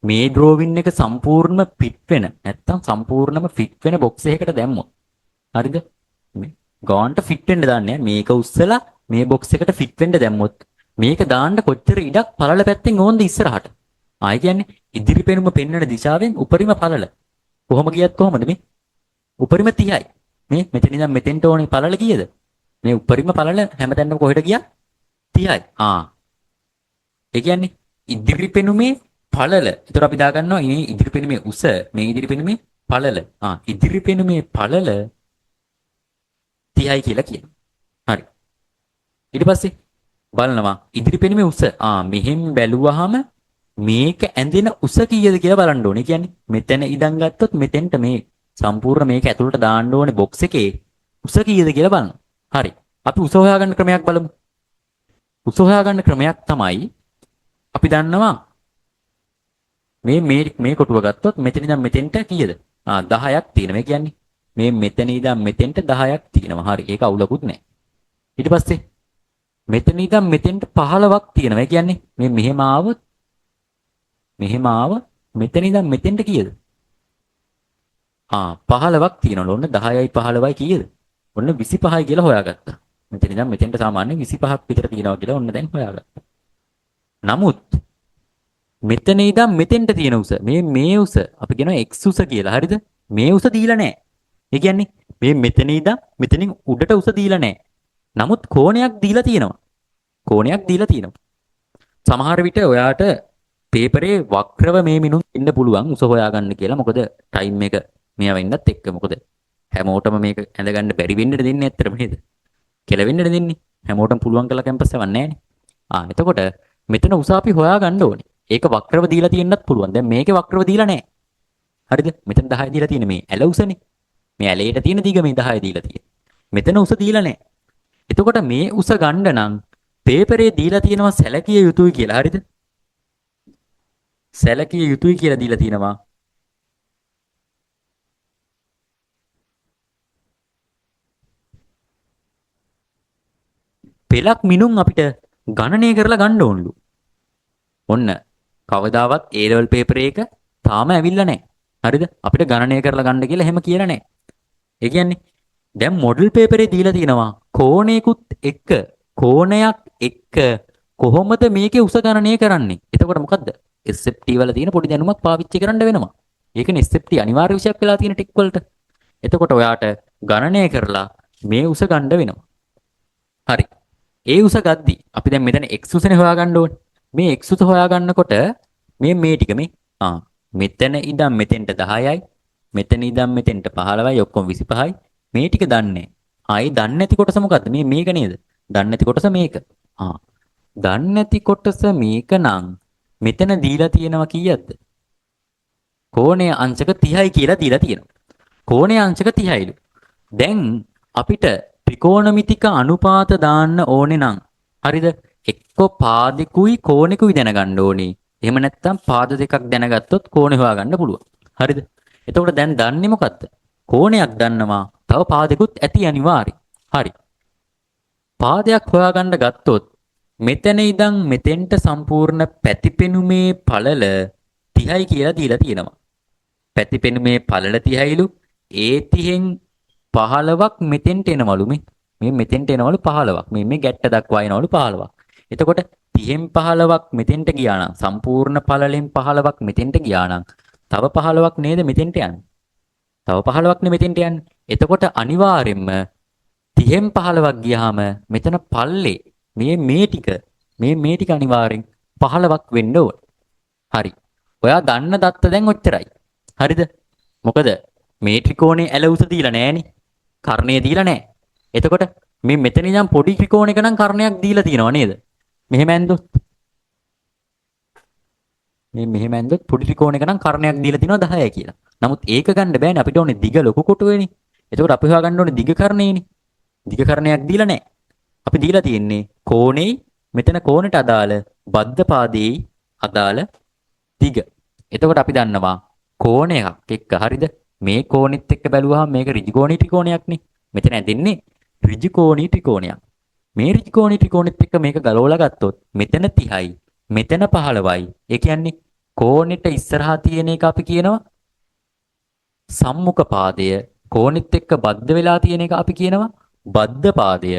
මේ ඩ්‍රෝවින් එක සම්පූර්ණ ෆිට වෙන නැත්තම් සම්පූර්ණම ෆිට වෙන බොක්ස් එකකට දැම්මොත්. හරිද? මේ ගාන්ට ෆිට වෙන්න දාන්නේ මේක උස්සලා මේ බොක්ස් එකට ෆිට වෙන්න දැම්මොත් මේක දාන්න කොච්චර ඉඩක් පළල පැත්තෙන් ඕනද ඉස්සරහට. ආයි කියන්නේ ඉදිරි පෙනුම පෙන්වන දිශාවෙන් උපරිම පළල. කොහොම ගියත් කොහමද මේ? උපරිම 30යි. මේ මෙතන ඉඳන් මෙතෙන්ට ඕනේ පළල කීයද? මේ උපරිම පළල හැමතැනම කොහෙට ගියා? 30යි. ඒ කියන්නේ ඉදිරි පෙනුමේ පළල. ඒතර අපි දා ගන්නවා මේ ඉදිරි පෙනුමේ උස, මේ ඉදිරි පෙනුමේ පළල. ඉදිරි පෙනුමේ පළල 30යි කියලා කියනවා. හරි. ඊට පස්සේ බලනවා ඉදිරි පෙනුමේ උස. මෙහෙන් බැලුවාම මේක ඇඳෙන උස කීයද කියලා බලන්න ඕනේ. කියන්නේ මෙතන ඉඳන් ගත්තොත් මෙතෙන්ට මේ සම්පූර්ණ මේක ඇතුළට දාන්න ඕනේ බොක්ස් එකේ උස කීයද කියලා බලන්න. හරි. අපි උස හොයාගන්න ක්‍රමයක් බලමු. උස හොයාගන්න ක්‍රමයක් තමයි අපි දන්නවා මේ කොටුව ගත්තොත් මෙතන ඉඳන් මෙතෙන්ට කීයද? 10ක් තියෙනවා. ඒ කියන්නේ මේ මෙතන ඉඳන් මෙතෙන්ට 10ක් තියෙනවා. හරි. ඒක අවුලකුත් නැහැ. ඊට පස්සේ මෙතන ඉඳන් මෙතෙන්ට 15ක් තියෙනවා. ඒ කියන්නේ මේ මෙහෙම ආවොත් මෙතන ඉඳන් මෙතෙන්ට කීයද? 15ක් තියෙනවා. ඔන්න 10යි 15යි කීයද? ඔන්න 25යි කියලා හොයාගත්තා. මෙතන ඉඳන් මෙතෙන්ට සාමාන්‍ය 25ක් විතර තියෙනවා කියලා ඔන්න දැන් හොයාගත්තා. නමුත් මෙතන ඉඳන් මෙතෙන්ට තියෙන උස මේ උස අපි කියනවා x උස කියලා. හරිද? මේ උස දීලා නැහැ. ඒ කියන්නේ මේ මෙතන ඉඳන් මෙතනින් උඩට උස දීලා නැහැ. නමුත් කෝණයක් දීලා තියෙනවා. සමහර විට ඔයාට පේපරේ වක්‍රව මේ මිනුම් ඉන්න පුළුවන් උස හොයාගන්න කියලා. මොකද ටයිම් එක මෙයා වෙන්නත් එක්ක. මොකද හැමෝටම මේක ඇඳගන්න බැරි වෙන්නද දෙන්නේ ඇත්තටම නේද? කෙලවෙන්නද දෙන්නේ. හැමෝටම පුළුවන් කළා කැම්පස් එකක් නැහැ නේ. එතකොට මෙතන උස අපි හොයාගන්න ඕනේ. ඒක වක්‍රව දීලා තියෙන්නත් පුළුවන්. දැන් මේකේ වක්‍රව දීලා නැහැ. හරිද? මෙතන 10 දීලා තියෙන මේ ඇල උසනේ. මේ ඇලේට තියෙන දිග මේ 10 දීලා තියෙන්නේ. මෙතන උස දීලා නැහැ. එතකොට මේ උස ගන්න නම් පේපරේ දීලා තියෙනවා සැලකිය යුතුයි කියලා. හරිද? සැලකිය යුතුයි කියලා දීලා තියෙනවා. පෙලක් මිනුම් අපිට ගණනය කරලා ගන්න ඕනලු. ඔන්න කවදාවත් A level paper එක තාම ඇවිල්ලා නැහැ. හරිද? අපිට ගණනය කරලා ගන්න කියලා එහෙම කියලා නැහැ. ඒ කියන්නේ දැන් මොඩල් පේපරේ දීලා තියෙනවා කෝණයකුත් එක්ක කොහොමද මේකේ උස ගණනය කරන්නේ? එතකොට මොකද්ද? SFT වල තියෙන පොඩි දැනුමක් පාවිච්චි කරන්න වෙනවා. ඒකනේ SFT අනිවාර්ය විෂයක් වෙලා තියෙන ටෙක් වලට. එතකොට ඔයාට ගණනය කරලා මේ උස ගන්න වෙනවා. හරි. ඒ උස ගද්දි අපි දැන් මෙතන x උසනේ හොයාගන්න ඕනේ. මේ x උස හොයාගන්නකොට මේ ටික මෙතන ඉඳන් මෙතෙන්ට 10යි මෙතන ඉඳන් මෙතෙන්ට 15යි ඔක්කොම 25යි මේ ටික දන්නේ. ආයේ දන්නේ නැති කොටස මොකද්ද? මේක නේද? දන්නේ නැති කොටස මේක. දන්නේ නැති කොටස මේක නම් මෙතන දීලා තියෙනවා කීයක්ද? කෝණයේ අංශක 30යි කියලා දීලා තියෙනවා. කෝණයේ අංශක 30යිලු. දැන් අපිට ත්‍රිකෝණමිතික අනුපාත දාන්න ඕනේ නම් හරිද? එක්ක පාදෙකුයි කෝණෙකුයි දැනගන්න ඕනේ. එහෙම නැත්නම් පාද දෙකක් දැනගත්තොත් කෝණේ හොයාගන්න පුළුවන්. හරිද? එතකොට දැන් දන්නේ මොකද්ද? කෝණයක් දන්නවා. තව පාදෙකුත් ඇති අනිවාර්යයි. හරි. පාදයක් හොයාගන්න ගත්තොත් මෙතන ඉඳන් මෙතෙන්ට සම්පූර්ණ පැතිපෙනුමේ පළල 30යි කියලා දීලා තියෙනවා. පැතිපෙනුමේ පළල 30යිලු. ඒ 30න් 15ක් මෙතෙන්ට එනවලු මේ මෙතෙන්ට එනවලු 15ක්. මේ ගැට්ට දක්වා එනවලු 15ක්. එතකොට 30න් 15ක් මෙතෙන්ට ගියා නම් සම්පූර්ණ පළලෙන් 15ක් මෙතෙන්ට ගියා නම් තව 15ක් නේද මෙතෙන්ට යන්නේ. තව 15ක් නේ මෙතෙන්ට යන්නේ. එතකොට අනිවාර්යෙන්ම 30න් 15ක් ගියාම මෙතන පල්ලේ මේ ටික අනිවාර්යෙන් 15ක් වෙන්න ඕන. හරි. ඔයා ගන්න දත්ත දැන් ඔච්චරයි. හරිද? මොකද මේ ත්‍රිකෝණේ ඇල උස දීලා නැහෙනේ. කර්ණය දීලා නැහැ. එතකොට මේ මෙතන ඉඳන් පොඩි ත්‍රිකෝණයක නම් කර්ණයක් දීලා තියෙනව නේද? මෙහෙම ඇන්දොත් පොඩි ත්‍රිකෝණයක නම් කර්ණයක් දීලා තියෙනවා 10යි කියලා. නමුත් ඒක ගන්න බෑනේ. අපිට ඕනේ දිග ලොකු කොටුවේනේ. එතකොට අපි හොයාගන්න ඕනේ දිග කර්ණයනේ. දිග කර්ණයක් දීලා නැහැ. අපි දීලා තියෙන්නේ කෝණේ මෙතන කෝණයට අදාළ බද්ධ පාදයේ අදාළ දිග. එතකොට අපි දන්නවා කෝණ එකක් එක්ක හරිද? මේ කෝණෙත් එක්ක බැලුවාම මේක ඍජු කෝණී ත්‍රිකෝණයක්නේ. මෙතන ඇදෙන්නේ ඍජු කෝණී ත්‍රිකෝණයක්. මේ ඍජු කෝණී ත්‍රිකෝණෙත් එක්ක මේක ගලවලා ගත්තොත් මෙතන 30යි මෙතන 15යි. ඒ කියන්නේ කෝණෙට ඉස්සරහා තියෙන එක අපි කියනවා සම්මුඛ පාදය. කෝණෙත් එක්ක බද්ධ වෙලා තියෙන එක අපි කියනවා බද්ධ පාදය.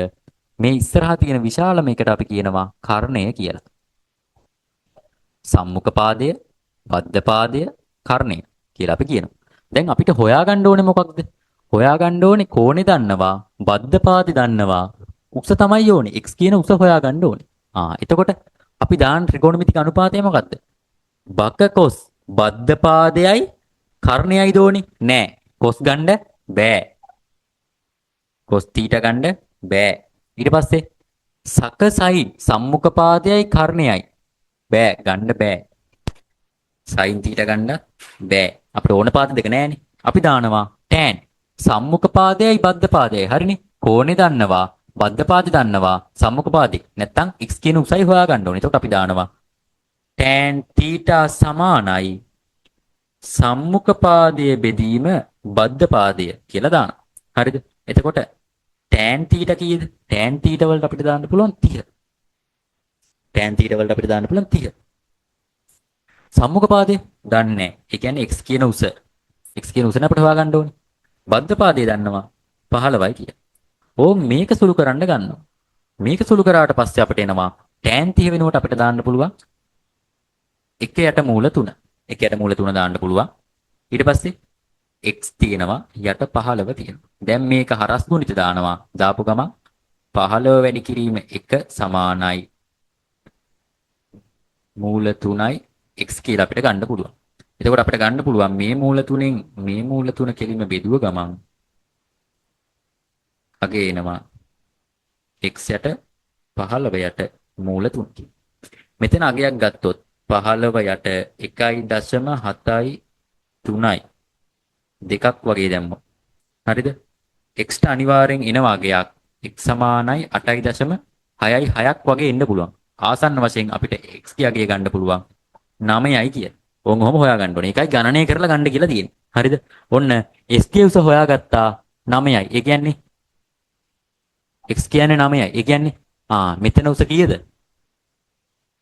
මේ ඉස්සරහා තියෙන විශාල මේකට අපි කියනවා කර්ණය කියලා. සම්මුඛ පාදය, බද්ධ පාදය, කර්ණය කියලා අපි කියනවා. දැන් අපිට හොයාගන්න ඕනේ මොකක්ද? හොයාගන්න ඕනේ කෝණේ දන්නවා, බද්ධ පාදේ දන්නවා. උස තමයි ඕනේ. x කියන උස හොයාගන්න ඕනේ. එතකොට අපි දාන ත්‍රිකෝණමිතික අනුපාතය මොකක්ද? බක කොස් බද්ධ පාදයයි කර්ණයයි දෝනේ. නෑ. කොස් ගන්න බෑ. කොස් තීටා ගන්න බෑ. ඊට පස්සේ සක සයින් සම්මුඛ පාදයයි කර්ණයයි බෑ ගන්න බෑ. සයින් තීටා ගන්න බෑ. අපිට ඕන පාද දෙක නෑනේ. අපි දානවා tan සම්මුඛ පාදයයි බද්ධ පාදයයි. හරිනේ. කෝණේ දන්නවා, බද්ධ පාදේ දන්නවා, සම්මුඛ පාදේ. නැත්තම් x කියන උසයි හොයාගන්න ඕනේ. එතකොට අපි දානවා tan තීටා සමානයි සම්මුඛ පාදයේ බෙදීම බද්ධ පාදය කියලා දානවා. හරිද? එතකොට tan තීටා කීයද? tan තීටා වලට අපිට දාන්න පුළුවන් 30. tan තීටා වලට අපිට දාන්න පුළුවන් 30. සම්මුඛ පාදේ දන්නේ නැහැ. ඒ කියන්නේ x කියන උස. x කියන උසන අපිට හොයාගන්න ඕනේ. බද්ධ පාදේ දන්නවා 15යි කියලා. ඕම් මේක සුළු කරන්න ගන්නවා. මේක සුළු කරාට පස්සේ අපිට එනවා tan 30 වෙනුවට අපිට දාන්න පුළුවන් 1 යට මූල 3. 1 යට මූල 3 දාන්න පුළුවන්. ඊට පස්සේ x තියෙනවා යට 15 තියෙනවා. දැන් මේක හරස් ගුණිත දානවා. දාපු ගමන් 15 වැඩි කිරීම 1 සමානයි මූල 3යි x කියලා අපිට ගන්න පුළුවන්. එතකොට අපිට ගන්න පුළුවන් මේ මූල 3න් මේ මූල 3 කෙලින්ම බෙදුව ගමන් අගේ එනවා x යට 15 යට මූල 3. මෙතන අගයක් ගත්තොත් 15 යට 1.73යි දෙකක් වගේ දැම්මොත් හරිද? x ට අනිවාර්යෙන් එන වගයක් x සමානයි 8.6යි 6ක් වගේ එන්න පුළුවන්. ආසන්න වශයෙන් අපිට x කියාගේ ගන්න පුළුවන් 9යි කිය. ඕන් ඔහම හොයාගන්න ඕනේ. ඒකයි ගණනය කරලා ගන්න කියලා තියෙන්නේ. හරිද? ඔන්න x කිය උස හොයාගත්තා 9යි. ඒ කියන්නේ x කියන්නේ 9යි. ඒ කියන්නේ මෙතන උස කීයද?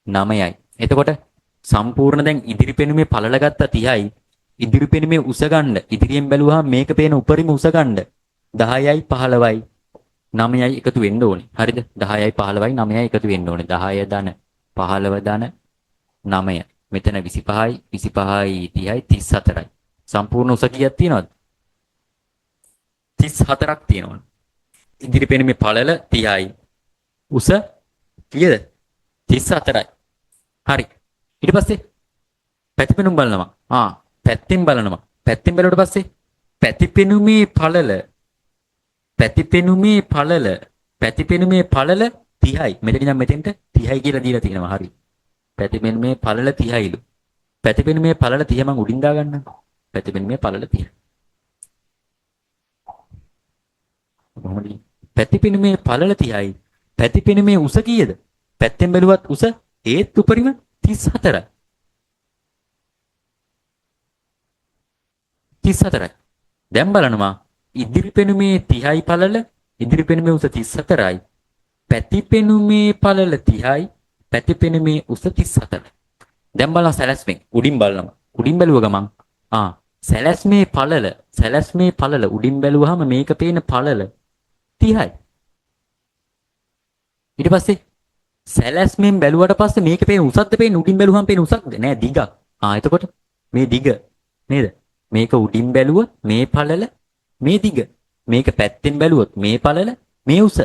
9යි. එතකොට සම්පූර්ණ දැන් ඉදිරි පෙනුමේ පළල ගත්ත 30යි. ඉදිරි පෙනුමේ උස ගන්න. ඉදිරියෙන් බැලුවාම මේක පේන උපරිම උස ගන්න 10යි 15යි 9යි එකතු වෙන්න ඕනේ. හරිද? 10යි 15යි 9යි එකතු වෙන්න ඕනේ. 10 ධන 15 ධන 9. මෙතන 25යි 25යි 30යි 34යි. සම්පූර්ණ උස කීයක් තියෙනවද? 34ක් තියෙනවා. ඉදිරි පෙනුමේ පළල 30යි. උස කීයද? 34යි. හරි. ඊට පස්සේ පැතිපෙනුම බලනවා. පැත්තෙන් බලනවා. පැත්තෙන් බැලුවට පස්සේ පැතිපෙනුමේ පළල 30යි. මෙතන ඉඳන් මෙතෙන්ට 30යි කියලා දීලා තියෙනවා. හරි. පැතිපෙනුමේ පළල 30යිලු. පැතිපෙනුමේ පළල 30 මම උඩින් දා ගන්නම්. පැතිපෙනුමේ පළල 30. කොහොමද? පැතිපෙනුමේ පළල 30යි. පැතිපෙනුමේ උස කීයද? පැත්තෙන් බැලුවත් උස ඒත් උපරිම 34යි. 34යි. දැන් බලනවා ඉදිරි පෙනුමේ 30යි පළල, ඉදිරි පෙනුමේ උස 34යි. පැතිපෙනුමේ පළල 30යි, පැතිපෙනුමේ උස 34යි. දැන් බලන්න සැලැස්මෙන් උඩින් බලනවා. උඩින් බැලුව ගමන් සැලැස්මේ පළල උඩින් බැලුවාම මේක පේන පළල 30යි. ඊට පස්සේ සැලැස්මෙන් බැලුවට පස්සේ මේක පේන උසක්ද පේන්නේ උඩින් බැලුවම පේන උසක්ද? නෑ දිගක්. එතකොට මේ දිග නේද? මේක උඩින් බැලුවොත් මේ පළල මේ දිග. මේක පැත්තෙන් බැලුවොත් මේ පළල මේ උස.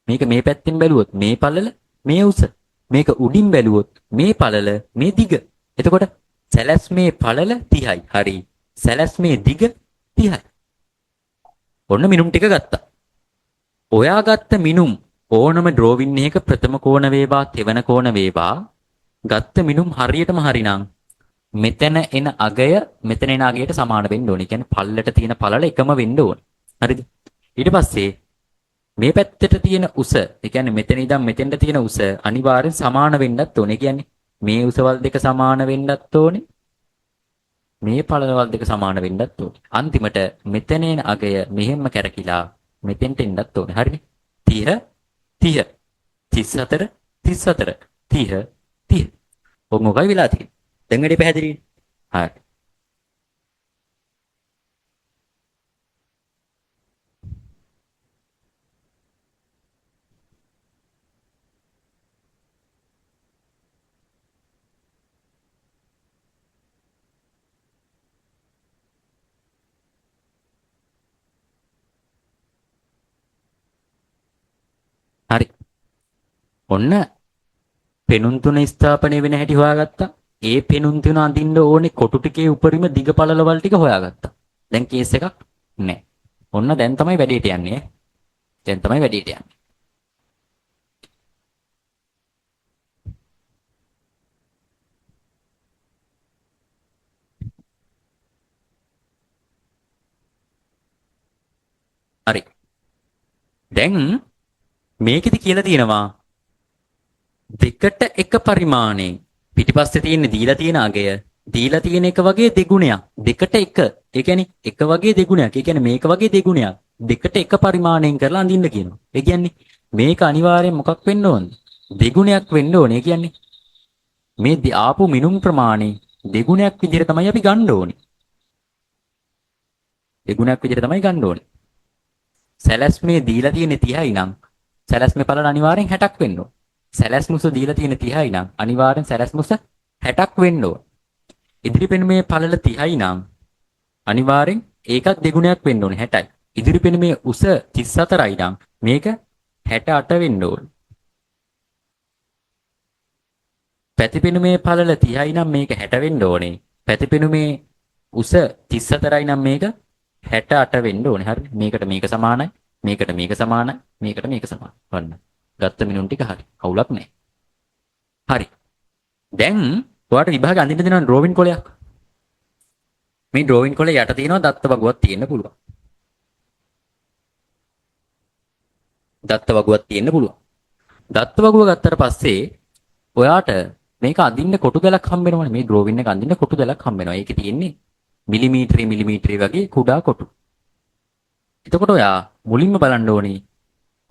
මේක මේ පැත්තෙන් බැලුවොත් මේ පළල මේ උස. මේක උඩින් බැලුවොත් මේ පළල මේ දිග. එතකොට සැලැස්මේ පළල 30යි. හරි. සැලැස්මේ දිග 30යි. ඔන්න මිනුම් ටික ගත්තා. ඔයා ගත්ත මිනුම් ඕනම ඩ්‍රෝවින් එකක ප්‍රථම කෝණ වේවා තෙවන කෝණ වේවා ගත්ත මිනුම් හරියටම හරිනම් මෙතන එන අගය මෙතන එන අගයට සමාන වෙන්න ඕනේ. කියන්නේ පල්ලට තියෙන පළල එකම වෙන්න ඕනේ. හරිද? ඊට පස්සේ මේ පැත්තට තියෙන උස, ඒ කියන්නේ මෙතන ඉඳන් මෙතෙන්ට තියෙන උස අනිවාර්යෙන් සමාන වෙන්නත් ඕනේ. කියන්නේ මේ උසවල් දෙක සමාන වෙන්නත් ඕනේ. මේ පළලවල් දෙක සමාන වෙන්නත් ඕනේ. අන්තිමට මෙතනේන අගය මෙහෙම කැරකිලා මෙතෙන්ට එන්නත් ඕනේ. හරිනේ? 30 30 34 34 30 30. ඔක මොකයි වෙලා තියෙන්නේ? දැන් වැඩි පැහැදිලිද? හරි. හරි. ඔන්න පෙනුම් තුන ස්ථාපනය වෙන හැටි හොයාගත්තා. ඒ පෙනුම් තුන අඳින්න ඕනේ කොටු ටිකේ උඩරිම දිග පළලවල් ටික හොයාගත්තා. දැන් කේස් එකක් නැහැ. ඔන්න දැන් තමයි වැඩේට යන්නේ. දැන් තමයි වැඩේට යන්නේ. හරි. දැන් මේකෙදි කියලා තියෙනවා දෙකට එක පරිමාණයෙන් පිටිපස්සේ තියෙන දීලා තියෙන අගය දීලා තියෙන එක වගේ දෙගුණයක් දෙකට එක ඒ කියන්නේ එක වගේ දෙගුණයක් ඒ කියන්නේ මේක වගේ දෙගුණයක් දෙකට එක පරිමාණයෙන් කරලා අඳින්න කියනවා. ඒ කියන්නේ මේක අනිවාර්යෙන් මොකක් වෙන්න ඕනද? දෙගුණයක් වෙන්න ඕනේ. ඒ කියන්නේ මේ ආපු මිනුම් ප්‍රමාණය දෙගුණයක් විදිහට තමයි අපි ගන්න ඕනේ. දෙගුණයක් විදිහට තමයි ගන්න ඕනේ. සැලැස්මේ දීලා තියෙන 30යි නම් සැලැස්මේ පළල අනිවාර්යෙන් 60ක් වෙන්න ඕනේ. සැලැස්මුස දීලා තියෙන 30යි නම් අනිවාර්යෙන් සැලැස්මුස 60ක් වෙන්න ඕනේ. ඉදිරි පෙනුමේ පළල 30යි නම් අනිවාර්යෙන් ඒකත් දෙගුණයක් වෙන්න ඕනේ 60යි. ඉදිරි පෙනුමේ උස 34යි නම් මේක 68 වෙන්න ඕනේ. පැතිපෙනුමේ පළල 30යි නම් මේක 60 වෙන්න ඕනේ. පැතිපෙනුමේ උස 34යි නම් මේක 68 වෙන්න ඕනේ. හරි. මේකට මේක සමානයි. මේකට මේක සමානයි. මේකට මේක සමානයි. වන්න. ගත්ත මිනුම් ටික හරි. අවුලක් නැහැ. හරි. දැන් ඔයාලට විභාග අඳින්න දෙනවා ඩ්‍රෝවින් කොලයක්. මේ ඩ්‍රෝවින් කොලේ යට තියෙනවා දත්ත වගුවක් තියෙන්න පුළුවන්. දත්ත වගුවක් තියෙන්න පුළුවන්. දත්ත වගුව ගත්තට පස්සේ ඔයාට මේක අඳින්න කොටු දැලක් හම්බ වෙනවනේ. මේ ඩ්‍රෝවින් එක අඳින්න කොටු දැලක් හම්බ වෙනවා. ඒකේ තියෙන්නේ මිලිමීටරේ වගේ කුඩා කොටු. එතකොට ඔයා මුලින්ම බලන්න ඕනේ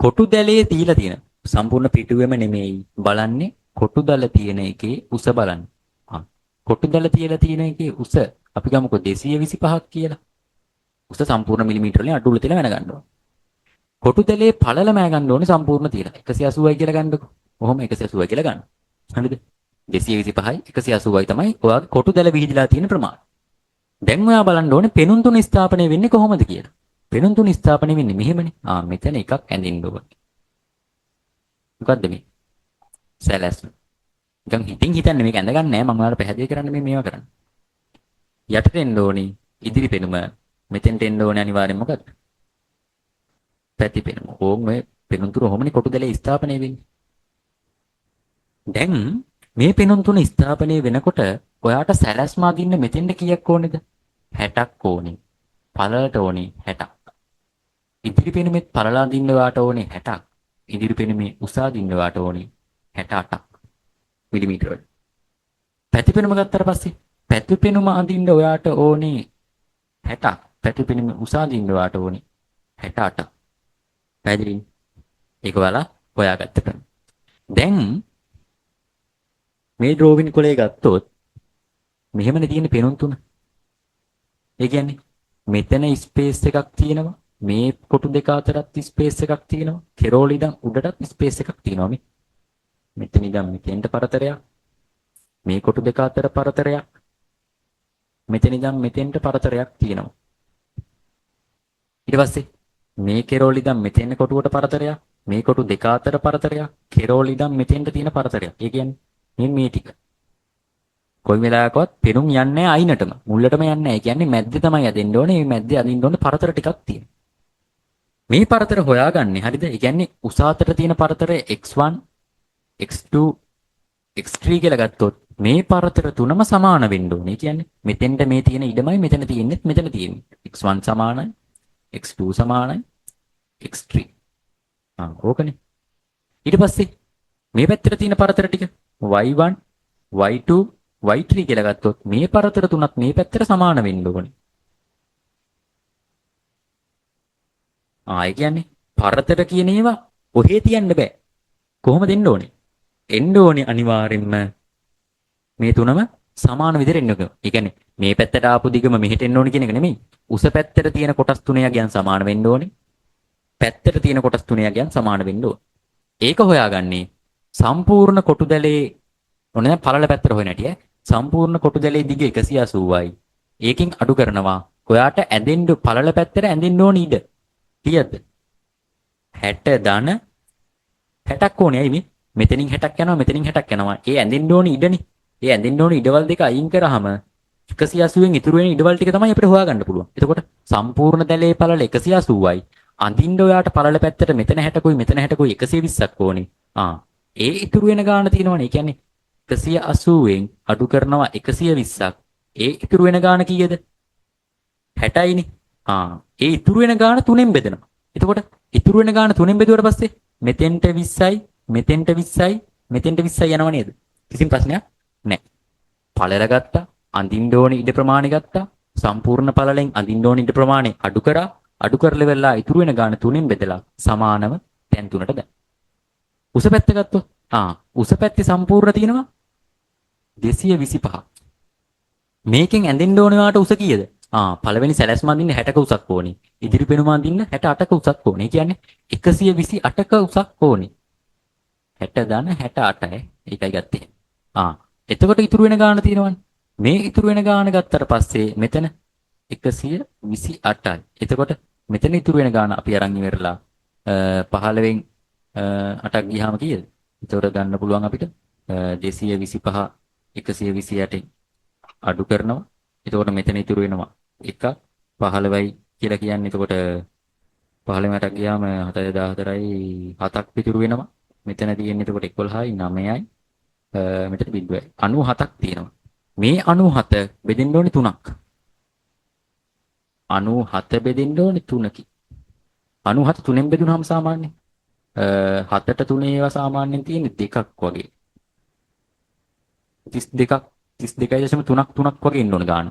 කොටු දැලේ තියලා තියෙන සම්පූර්ණ පිටුවෙම නෙමෙයි බලන්නේ කොටු දැල තියෙන එකේ උස බලන්න. කොටු දැල තියලා තියෙන එකේ උස අපි ගමුකෝ 225ක් කියලා. උස සම්පූර්ණ මිලිමීටර වලින් අඩු තියලා මැන ගන්න ඕනේ. කොටු දැලේ පළල මෑ ගන්න ඕනේ සම්පූර්ණ තියලා. 180යි කියලා ගන්නකො. ඔහොම 180යි කියලා ගන්න. හරිද? 225යි 180යි තමයි ඔයාගේ කොටු දැල විහිදලා තියෙන ප්‍රමාණය. දැන් ඔයා බලන්න ඕනේ පෙනුම් තුන ස්ථාපනය වෙන්නේ කොහොමද කියලා. පෙනුම් තුන ස්ථාපනය වෙන්නේ මෙහෙමනේ. මෙතන එකක් ඇඳින්න ඕනේ. මොකද්ද මේ? සැලැස්ම. දැන් හිතන්නේ මේක ඇඳ ගන්න නෑ මම ඔයාලට පැහැදිලි කරන්න මේවා කරන්න. යටට එන්න ඕනේ ඉදිරි පෙනුම මෙතෙන්ට එන්න ඕනේ අනිවාර්යෙන් මොකද්ද? පැති පෙනුම. ඕම් මේ පෙනුම් තුන ඔහොමනේ කොටු දැලේ ස්ථාපනය වෙන්නේ. දැන් මේ පෙනුම් තුන ස්ථාපනය වෙනකොට ඔයාට සැලැස්ම අදින්න මෙතෙන්ට කීයක් ඕනේද? 60ක් ඕනේ. පළලට ඕනේ 60ක්. ඉදිරි පෙනුමෙත් පළල අදින්න ඔයාට ඕනේ 60ක්. ඉදිරි පෙනුමේ උස අදින්න ඔයාට ඕනේ 68ක් මිලිමීටර වල. පැති පෙනුම ගත්තාට පස්සේ පැති පෙනුම අදින්න ඔයාට ඕනේ 60ක්. පැති පෙනුමේ උස අදින්න ඔයාට ඕනේ 68ක්. පැහැදිලිද? ඒක ඔයාලා හොයාගත්ත ක්‍රම. දැන් මේ ඩ්‍රෝවින් කොලේ ගත්තොත් මෙහෙමනේ තියෙන පෙනුම් තුන. ඒ කියන්නේ මෙතන ස්පේස් එකක් තියෙනවා. මේ කොටු දෙක අතරත් ස්පේස් එකක් තියෙනවා. කෙරෝල ඉඳන් උඩටත් ස්පේස් එකක් තියෙනවා මේ. මෙතන ඉඳන් මෙතෙන්ට පරතරයක්. මේ කොටු දෙක අතර පරතරයක්. මෙතන ඉඳන් මෙතෙන්ට පරතරයක් තියෙනවා. ඊට පස්සේ මේ කෙරෝල ඉඳන් මෙතෙන් කොටුවට පරතරයක්. මේ කොටු දෙක අතර පරතරයක්. කෙරෝල ඉඳන් මෙතෙන්ට තියෙන පරතරයක්. ඒ කියන්නේ මේ ටික. කොයි වෙලාවකවත් පෙනුම් යන්නේ අයිනටම. මුල්ලටම යන්නේ නැහැ. ඒ කියන්නේ මැද්දේ තමයි යදින්න ඕනේ. මේ මැද්දේ අදින්න ඕනේ පරතර ටිකක් තියෙනවා. මේ පරතර හොයාගන්නේ හරිද? ඒ කියන්නේ උස අතර තියෙන පරතරය x1 x2 x3 කියලා ගත්තොත් මේ පරතර තුනම සමාන වෙන්න ඕනේ. ඒ කියන්නේ මෙතෙන්ට මේ තියෙන ඉඩමයි මෙතන තියෙන්නේත් මෙතන තියෙන්නේ. x1 සමානයි x2 සමානයි x3. ඕකනේ. ඊට පස්සේ මේ පැත්තට තියෙන පරතර ටික y1 y2 y3 කියලා ගත්තොත් මේ පරතර තුනත් මේ පැත්තට සමාන වෙන්න ඕනේ. ඒ කියන්නේ පරතර කියන ඒවා ඔහේ තියන්න බෑ. කොහොමද එන්න ඕනේ? එන්න ඕනේ අනිවාර්යෙන්ම මේ තුනම සමාන විදිහට එන්න ඕනේ. ඒ කියන්නේ මේ පැත්තට ආපු දිගම මෙහෙට එන්න ඕනේ කියන එක නෙමෙයි. උස පැත්තට තියෙන කොටස් තුනය ගැන සමාන වෙන්න ඕනේ. පැත්තට තියෙන කොටස් තුනය ගැන සමාන වෙන්න ඕනේ. ඒක හොයාගන්නේ සම්පූර්ණ කොටු දැලේ ඔන්න දැන් පළල පැත්තට හොයන හැටි ඈ. සම්පූර්ණ කොටු දැලේ දිග 180යි. ඒකෙන් අඩු කරනවා. ඔයාට ඇඳෙන්න පළල පැත්තට ඇඳෙන්න ඕනේ ඉඩ. කීයද? 60 ධන 60ක් ඕනේ. ඇයි මේ? මෙතනින් 60ක් යනවා මෙතනින් 60ක් යනවා. ඒ ඇඳෙන්න ඕනේ ඉඩනේ. ඒ ඇඳෙන්න ඕනේ ඉඩවල් දෙක අයින් කරාම 180න් ඉතුරු වෙන ඉඩවල් ටික තමයි අපිට හොයාගන්න පුළුවන්. එතකොට සම්පූර්ණ දැලේ පළල 180යි. අඳින්න ඔයාට පළල පැත්තට මෙතන 60කුයි මෙතන 60කුයි 120ක් ඕනේ. ඒ ඉතුරු වෙන ගාන තියෙනවනේ. ඒ කියන්නේ 180න් අඩු කරනවා 120ක්. ඒ ඉතුරු වෙන ගාන කීයද? 60යිනේ. ඒ ඉතුරු වෙන ගාන තුනෙන් බෙදෙනවා. එතකොට ඉතුරු වෙන ගාන තුනෙන් බෙදුවට පස්සේ මෙතෙන්ට 20යි, මෙතෙන්ට 20යි, මෙතෙන්ට 20යි යනව නේද? කිසිම ප්‍රශ්නයක් නැහැ. පළල ගත්තා, අඳින්න ඕනේ ඉඩ ප්‍රමාණය ගත්තා, සම්පූර්ණ පළලෙන් අඳින්න ඕනේ ඉඩ ප්‍රමාණය අඩු කරා, අඩු කරලා වෙලා ඉතුරු වෙන ගාන තුනෙන් බෙදලා සමානව තැන් තුනට දැන්. උස පැත්ත ගත්තොත් උස පැත්තේ සම්පූර්ණ තියෙනවා 225. මේකෙන් ඇඳෙන්න ඕනේ වාට උස කීයද? පළවෙනි සැලැස්ම අඳින්න 60ක උසක් ඕනේ. ඉදිරි පෙනුම අඳින්න 68ක උසක් ඕනේ. ඒ කියන්නේ 128ක උසක් ඕනේ. 60 ධන 68 ඒකයි ගත්තේ. එතකොට ඉතුරු වෙන ගාන තියෙනවනේ. මේ ඉතුරු වෙන ගාන ගත්තට පස්සේ මෙතන 128යි. එතකොට මෙතන ඉතුරු වෙන ගාන අපි අරන් ඉවරලා 15න් 8ක් ගියාම කීයද? එතකොට ගන්න පුළුවන් අපිට 225 128න් අඩු කරනවා. එතකොට මෙතන ඉතුරු වෙනවා 1ක් 15යි කියලා කියන්නේ. එතකොට 15න් 8ක් ගියාම 714යි 7ක් ඉතුරු වෙනවා. මෙතන තියෙන්නේ එතකොට 11යි 9යි මෙතන බිඳුවයි 97ක් තියෙනවා. මේ 97 බෙදෙන්න ඕනේ 3ක්. 97 බෙදෙන්න ඕනේ 3කින්. 97 3ෙන් බෙදුනහම සාමාන්‍යයෙන් 7ට 3 ඒවා සාමාන්‍යයෙන් තියෙන්නේ 2ක් වගේ. 32ක් 32.3ක් වගේ ඉන්න ඕන ගාන.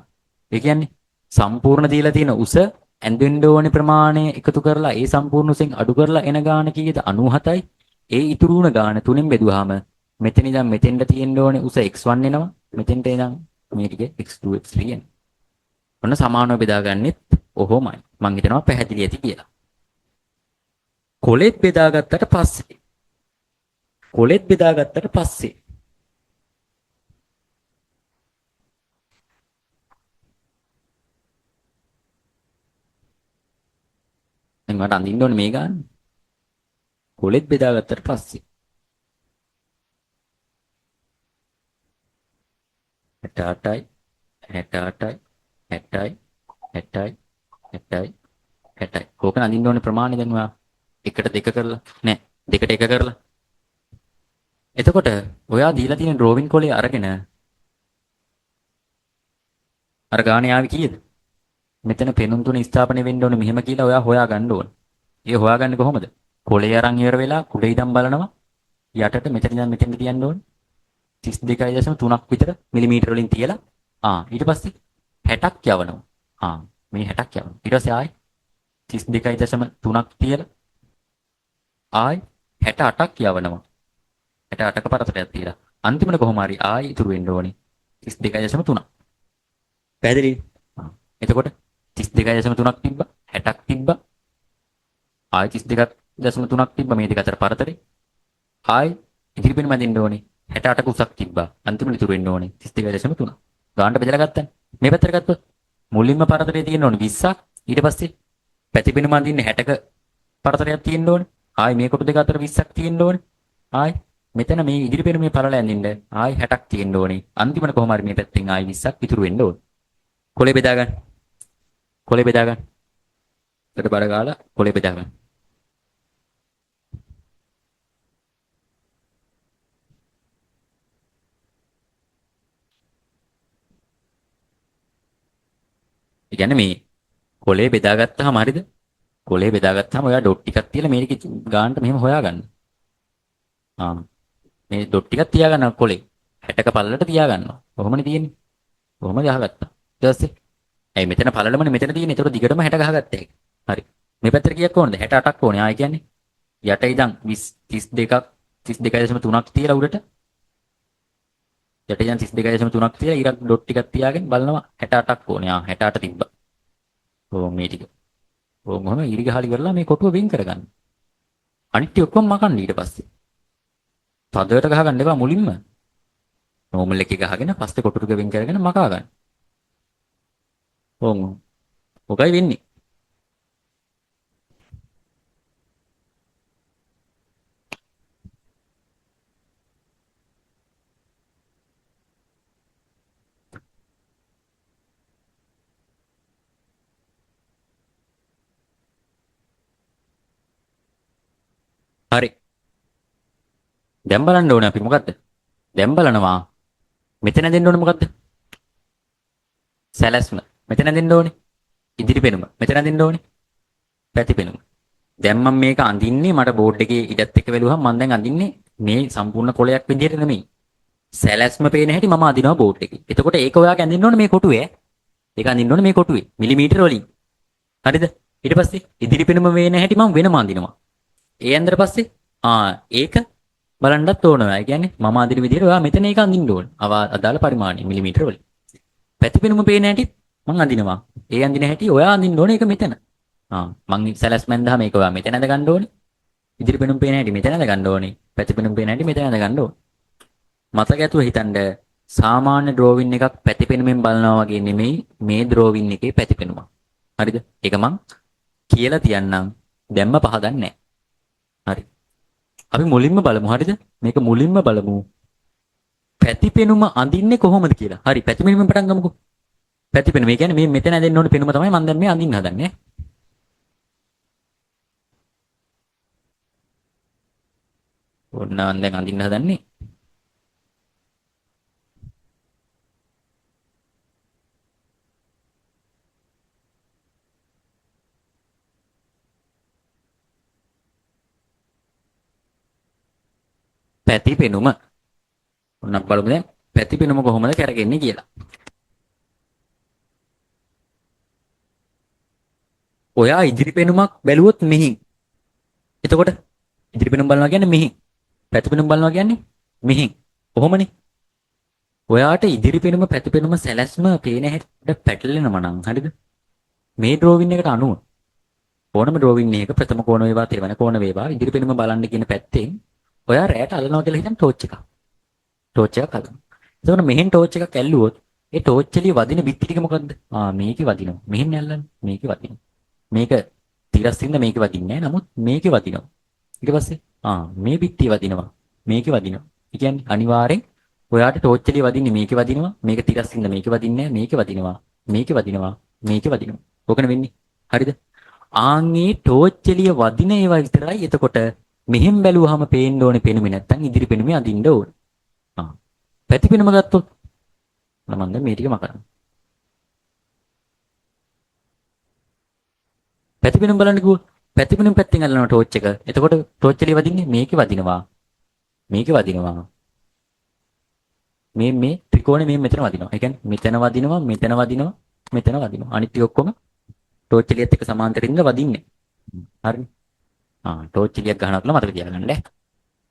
ඒ කියන්නේ සම්පූර්ණ දීලා තියෙන උස ඇඳෙන්න ඕනේ ප්‍රමාණය එකතු කරලා ඒ සම්පූර්ණ උසෙන් අඩු කරලා එන ගාන කීයද? 97යි. ඒ ඉතුරු වුණ ගාන තුනෙන් බෙදුවාම මෙතන ඉඳන් මෙතෙන්ට තියෙන්න ඕනේ උස x1 එනවා. මෙතෙන්ට ඉඳන් මේ ටික x2 x3 එනවා. ඔන්න සමානව බෙදාගන්නෙත් ඔහොමයි. මං හිතනවා පැහැදිලි ඇති කියලා. කොලෙත් බෙදාගත්තට පස්සේ දැන් මට අඳින්න ඕනේ මේ ගාන. කොලෙත් බෙදාගත්තට පස්සේ 68යි 68යි 60යි 60යි 60යි 60යි. ඕක අඳින්න ඕනේ ප්‍රමාණය දැන් ඔයා එකට දෙක කරලා නෑ දෙකට එක කරලා. එතකොට ඔයා දීලා තියෙන ඩ්‍රෝවින් කොලේ අරගෙන අර ගානේ ආවි කීයද? මෙතන පෙනුම් තුන ස්ථාපනය වෙන්න ඕනේ මෙහෙම කියලා ඔයා හොයා ගන්න ඕනේ. ඒ හොයාගන්නේ කොහොමද? කොලේ අරන් ඉවර වෙලා කුඩේ ඉඳන් බලනවා. යටට මෙතන ඉඳන් මෙතෙන්ට තියන්න ඕනේ. 32.3ක් විතර මිලිමීටර වලින් තියලා ඊට පස්සේ 60ක් යවනවා. මේ 60ක් යවනවා. ඊට පස්සේ ආයි 32.3ක් තියලා ආයි 68ක් යවනවා. 68ක පරතරයක් තියලා අන්තිමට කොහොම හරි ආයි ඉතුරු වෙන්න ඕනේ 32.3. පැහැදිලි? එතකොට 32.3ක් තිබ්බා 60ක් තිබ්බා ආයි 32.3ක් තිබ්බා මේ දෙක අතර පරතරේ ආයි ඉදිරි පෙනුම දෙන්න ඕනේ 68ක උසක් තිබ්බා අන්තිමට ඉතුරු වෙන්න ඕනේ 32.3. ගානට බෙදලා ගත්තා. මේ පැත්තට ගත්තොත් මුලින්ම පරතරේ තියෙන්න ඕනේ 20ක්. ඊට පස්සේ පැතිපෙනුම අඳින්නේ 60ක පරතරයක් තියෙන්න ඕනේ. ආයි මේ කොටු දෙක අතර 20ක් තියෙන්න ඕනේ. ආයි මෙතන මේ ඉදිරි පෙනුමේ පළල ඇඳින්න ආයි 60ක් තියෙන්න ඕනේ. අන්තිමට කොහොම හරි මේ පැත්තෙන් ආයි 20ක් ඉතුරු වෙන්න ඕනේ. කොලේ බෙදා ගන්න. කොලේ බෙදා ගන්න. ඊට බර ගාලා කොලේ බෙදා ගන්න. ඒ කියන්නේ මේ කොලේ බෙදාගත්තාම හරියද? කොලේ බෙදාගත්තාම ඔයා ඩොට් ටිකක් තියලා මේකේ ගානට මෙහෙම හොයාගන්න. ආ මේ ඩොට් ටිකක් තියාගන්න කොලේ. 60ක පල්ලට තියාගන්නවා. කොහොමනේ තියෙන්නේ? කොහොම ගහගත්තා. ඊට පස්සේ ඇයි මෙතන පළලමනේ මෙතන තියෙන්නේ. ඒතකොට දිගටම 60 ගහගත්තා ඒක. හරි. මේ පැත්තට කීයක් ඕනද? 68ක් ඕනේ. ආයි කියන්නේ යට ඉඳන් 32ක් 32.3ක් තියලා උඩට යට ඉඳන් 32.3ක් තියලා ඉරක් ඩොට් ටිකක් තියාගෙන බලනවා 68ක් ඕනේ. 68 තිබ්බා. ඕ මේ ටික. ඕ මොහොම ඉරි ගහලි කරලා මේ කොටුව වෙන් කරගන්න. අනිත් ටික ඔක්කොම මකන්න ඊට පස්සේ. තදයට ගහගන්න එපා මුලින්ම. නෝමල් එකේ ගහගෙන පස්සේ කොටු ටික වෙන් කරගෙන මකා ගන්න. ඕම්. ඔකයි වෙන්නේ. හරි. දැන් බලන්න ඕනේ අපි මොකද්ද? දැන් බලනවා. මෙතන දෙන්න ඕනේ මොකද්ද? සැලැස්ම. මෙතන දෙන්න ඕනේ. ඉදිරි පෙනුම. මෙතන දෙන්න ඕනේ. පැති පෙනුම. දැන් මම මේක අඳින්නේ මට බෝඩ් එකේ ඉඩත් එක්ක බැලුවහම මම දැන් අඳින්නේ මේ සම්පූර්ණ කොලයක් විදිහට නෙමෙයි. සැලැස්ම පේන හැටි මම අඳිනවා බෝඩ් එකේ. එතකොට ඒක ඔයාලා අඳින්න ඕනේ මේ කොටුවේ. ඒක අඳින්න ඕනේ මේ කොටුවේ. මිලිමීටර වලින්. හරිද? ඊට පස්සේ ඉදිරි පෙනුම වේන හැටි මම වෙනම අඳිනවා. ඒ අඳලා පස්සේ ඒක බලන්නත් ඕනවා. ඒ කියන්නේ මම අඳින විදිහට ඔයා මෙතන ඒක අඳින්න ඕනේ. අදාළ පරිමාණය මිලිමීටර වලින්. පැතිපෙනුම පේන හැටි මම අඳිනවා. ඒ අඳින හැටි ඔයා අඳින්න ඕනේ ඒක මෙතන. මං සැලැස්මෙන් දහම මේක ඔයා මෙතන ඇඳ ගන්න ඕනේ. ඉදිරි පෙනුම පේන හැටි මෙතන ඇඳ ගන්න ඕනේ. පැතිපෙනුම පේන හැටි මෙතන ඇඳ ගන්න ඕනේ. මතක ඇතුව හිතන්න සාමාන්‍ය ඩ්‍රෝවින් එකක් පැතිපෙනුමෙන් බලනවා වගේ නෙමෙයි මේ ඩ්‍රෝවින් එකේ පැතිපෙනුම. හරිද? ඒක මං කියලා තියන්නම්. දැම්ම පහදන්නේ නැහැ. හරි. අපි මුලින්ම බලමු. හරිද? මේක මුලින්ම බලමු. පැතිපෙනුම අඳින්නේ කොහොමද කියලා. හරි. පැතිපෙනුමෙන් පටන් ගමුකෝ. පැතිපෙනුම. ඒ කියන්නේ මේ මෙතන ඇදෙන්න ඕනේ පෙනුම තමයි මම දැන් මේ අඳින්න හදන්නේ. ඕන්න මම දැන් අඳින්න හදන්නේ. පැතිපෙනුම. ඔන්න බලමු දැන් පැතිපෙනුම කොහොමද කරගෙන්නේ කියලා. ඔයා ඉදිරි පෙනුමක් බැලුවොත් මෙහින්. එතකොට ඉදිරි පෙනුම බලනවා කියන්නේ මෙහින්. පැතිපෙනුම බලනවා කියන්නේ මෙහින්. කොහොමනේ? ඔයාට ඉදිරි පෙනුම පැතිපෙනුම සැලැස්ම පේන හැටියට පැටලෙනවා නම් හරිද? මේ ඩ්‍රෝවින් එකට අනුව ඕනම ඩ්‍රෝවින් එකක ප්‍රථම කෝණ වේවා තෙවන කෝණ වේවා ඉදිරි පෙනුම බලන්න කියන පැත්තෙන් ඔයා රැයට අල්ලනවා කියලා හිතන් ටෝච් එකක්. ටෝච් එකක් අල්ලනවා. එතකොට මෙහෙන් ටෝච් එකක් ඇල්ලුවොත් ඒ ටෝච් එළිය වදින බිත්ති ටික මොකද්ද? මේකේ වදිනවා. මෙහෙන් ඇල්ලන්නේ. මේකේ වදිනවා. මේක තිරස්සින්ද මේකේ වදින්නේ නැහැ. නමුත් මේකේ වදිනවා. ඊට පස්සේ මේ බිත්තිය වදිනවා. මේකේ වදිනවා. ඒ කියන්නේ අනිවාර්යෙන් ඔයාට ටෝච් එළිය වදින්නේ මේකේ වදිනවා. මේක තිරස්සින්ද මේකේ වදින්නේ නැහැ. මේකේ වදිනවා. මේකේ වදිනවා. මේකේ වදිනවා. ඕකන වෙන්නේ. හරිද? ආන්ගේ ටෝච් එළිය වදින ඒවා විතරයි එතකොට මෙහෙන් බැලුවාම පේන්න ඕනේ පෙනුමේ නැත්තම් ඉදිරි පෙනුමේ අඳින්න ඕනේ. පැතිපෙනුම ගත්තොත් මම දැන් මේ ටික මකනවා. පැතිපෙනුම බලන්න කිව්වොත් පැතිපෙනුම පැත්තෙන් අල්ලනවා ටෝච් එක. එතකොට ටෝච් එළිය වදින්නේ මේකේ වදිනවා. මේකේ වදිනවා. මේ ත්‍රිකෝණේ මේ මෙතන වදිනවා. ඒ කියන්නේ මෙතන වදිනවා, මෙතන වදිනවා, මෙතන වදිනවා. අනිත් ටික ඔක්කොම ටෝච් එළියත් එක්ක සමාන්තරින්ද වදින්නේ. හරිනේ. ටෝච් එළියක් ගහනවා කියලා මතක තියාගන්න.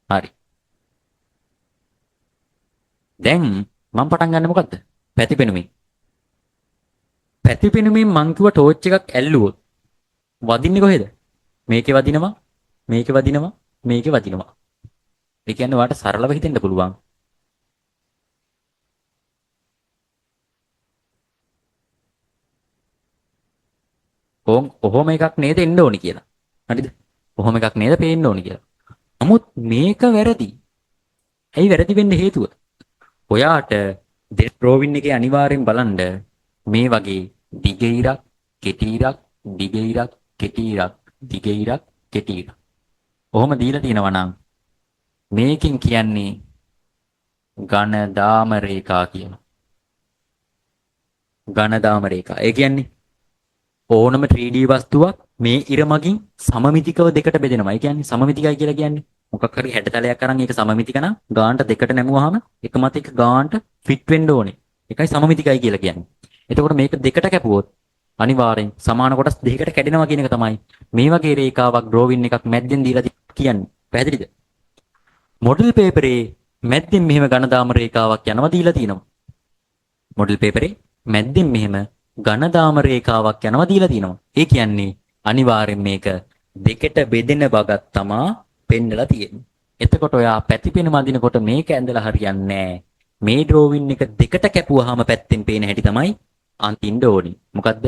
හරි. දැන් මම පටන් ගන්න මොකද්ද? පැතිපෙනුමින්. පැතිපෙනුමින් මං කිව්ව ටෝච් එකක් ඇල්ලුවොත් වදින්නේ කොහෙද? මේකේ වදිනවා, මේකේ වදිනවා, මේකේ වදිනවා. ඒ කියන්නේ ඔයාලට සරලව හිතෙන්න පුළුවන්. ඔහොම එකක් නේද එන්න ඕනි කියලා. හරිද? ඔහොම එකක් නේද පේන්න ඕනි කියලා. නමුත් මේක වැරදි. ඇයි වැරදි වෙන්න හේතුව? ඔයාට ඩ්‍රෝවින් එකේ අනිවාර්යෙන් බලන්න මේ වගේ දිග ඉරක්, කෙටි ඉරක්, දිග ඉරක්, කෙටි ඉරක්, දිග ඉරක්, කෙටි ඉරක්. ඔහොම දීලා තියෙනවා නම් මේකෙන් කියන්නේ ඝන දාම රේඛා කියනවා. ඝන දාම රේඛා. ඒ කියන්නේ ඕනම 3D වස්තුවක් මේ ඉර මගින් සමමිතිකව දෙකට බෙදෙනවා. ඒ කියන්නේ සමමිතිකයි කියලා කියන්නේ මොකක් හරි හැඩතලයක් අරන් ඒක සමමිතික නම් ගානට දෙකට නැමුවාම එක මත එක ගානට ෆිට වෙන්න ඕනේ. ඒකයි සමමිතිකයි කියලා කියන්නේ. එතකොට මේක දෙකට කැපුවොත් අනිවාර්යෙන් සමාන කොටස් දෙකකට කැඩෙනවා කියන එක තමයි මේ වගේ රේඛාවක් ඩ්‍රෝවින් එකක් මැද්දෙන් දීලා කියන්නේ. පැහැදිලිද? මොඩල් පේපරේ මැද්දෙන් මෙහෙම ඝන දාම රේඛාවක් යනවා දීලා තියෙනවා. මොඩල් පේපරේ මැද්දෙන් මෙහෙම ඝන දාම රේඛාවක් යනවා දීලා තියෙනවා. ඒ කියන්නේ අනිවාර්යෙන් මේක දෙකට බෙදෙන බගක් තමා පෙන්නලා තියෙන්නේ. එතකොට ඔයා පැතිපෙන මදිනකොට මේක ඇඳලා හරියන්නේ නැහැ. මේ ඩ්‍රෝවින් එක දෙකට කැපුවාම පැත්තෙන් පේන හැටි තමයි අඳින්න ඕනි. මොකද්ද?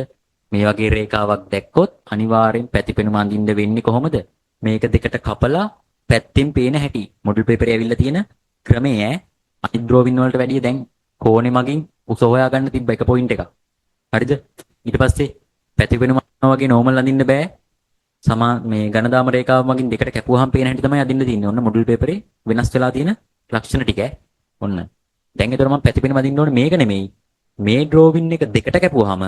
මේ වගේ රේඛාවක් දැක්කොත් අනිවාර්යෙන් පැතිපෙන මදින්න වෙන්නේ කොහොමද? මේක දෙකට කපලා පැත්තෙන් පේන හැටි. මොඩල් පේපරේ ඇවිල්ලා තියෙන ක්‍රමය අනිත් ඩ්‍රෝවින් වලට වැඩිය දැන් කෝණේ මගින් උස හොයා ගන්න තිබ්බ එක පොයින්ට් එකක්. හරිද? ඊට පස්සේ පැතිපෙන වගේ නෝමල් අඳින්න බෑ. මේ ඝන දාම රේඛාව මගින් දෙකට කැපුවාම පේන හැටි තමයි අදින්න තියෙන්නේ. ඔන්න මොඩල් පේපරේ වෙනස් වෙලා තියෙන ලක්ෂණ ටික ඔන්න. දැන් ඒතර මම පැතිපෙන අදින්න ඕනේ මේක නෙමෙයි. මේ ඩ්‍රෝවින් එක දෙකට කැපුවාම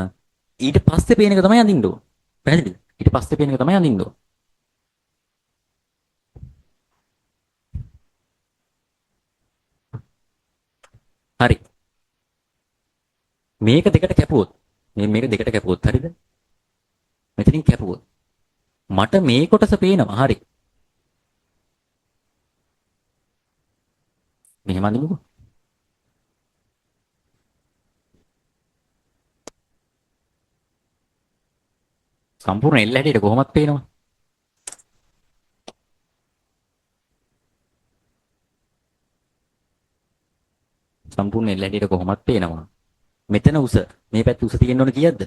ඊට පස්සේ පේන එක තමයි අදින්න ඕනේ. පැහැදිලිද? ඊට පස්සේ පේන එක තමයි අදින්න ඕනේ. හරි. මේක දෙකට කැපුවොත් මේක දෙකට කැපුවොත් හරිද? මෙතනින් කැපුවොත් මට මේ කොටස පේනවා. හරි. මෙහෙම අඳිමුකෝ. සම්පූර්ණ එල්ල හැටියට කොහොමද පේනවා? සම්පූර්ණ එල්ල හැටියට කොහොමද පේනවා? මෙතන උස මේ පැත්ත උස තියෙන්න ඕන කීයක්ද?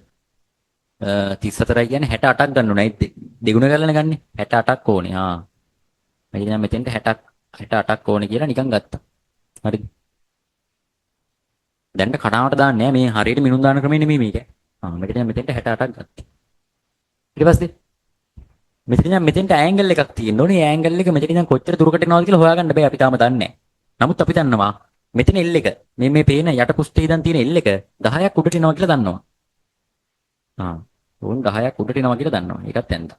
34යි කියන්නේ 68ක් ගන්න ඕනේ. ඇයි දෙගුණ කරලානේ ගන්නෙ? 68ක් ඕනේ. මම දැන් මෙතෙන්ට 60ක් 68ක් ඕනේ කියලා නිකන් ගත්තා. හරිද? දැන් කණාවට දාන්නේ නැහැ. මේ හරියට මිනුම් දාන ක්‍රමෙ නෙමෙයි මේක. මෙතන මෙතෙන්ට 68ක් ගත්තා. ඊට පස්සේ මෙතෙන්ට ඇන්ගල් එකක් තියෙන්න ඕනේ. ඒ ඇන්ගල් එක මෙතන ඉඳන් කොච්චර දුරකට එනවද කියලා හොයාගන්න බෑ. අපි තාම දන්නේ නැහැ. නමුත් අපි දන්නවා මෙතන L එක මේ පේන යට පුස්තේ ඉඳන් තියෙන L එක 10ක් උඩට එනවා කියලා දන්නවා. ඕන් 10ක් උඩට එනවා කියලා දන්නවා. ඒකත් ඇන්දා.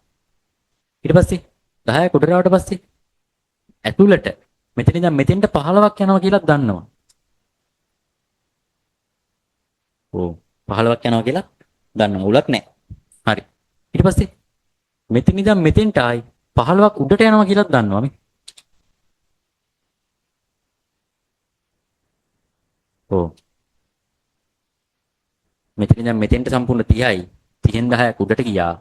ඊට පස්සේ 10ක් උඩට ආවට පස්සේ ඇතුළට මෙතන ඉඳන් මෙතෙන්ට 15ක් යනවා කියලා දන්නවා. 15ක් යනවා කියලා දන්නවා. උලක් නැහැ. හරි. ඊට පස්සේ මෙතන ඉඳන් මෙතෙන්ට ආයි 15ක් උඩට යනවා කියලා දන්නවා මේ. මෙතන ඉඳන් මෙතෙන්ට සම්පූර්ණ 30යි. 30න් 10ක් උඩට ගියා.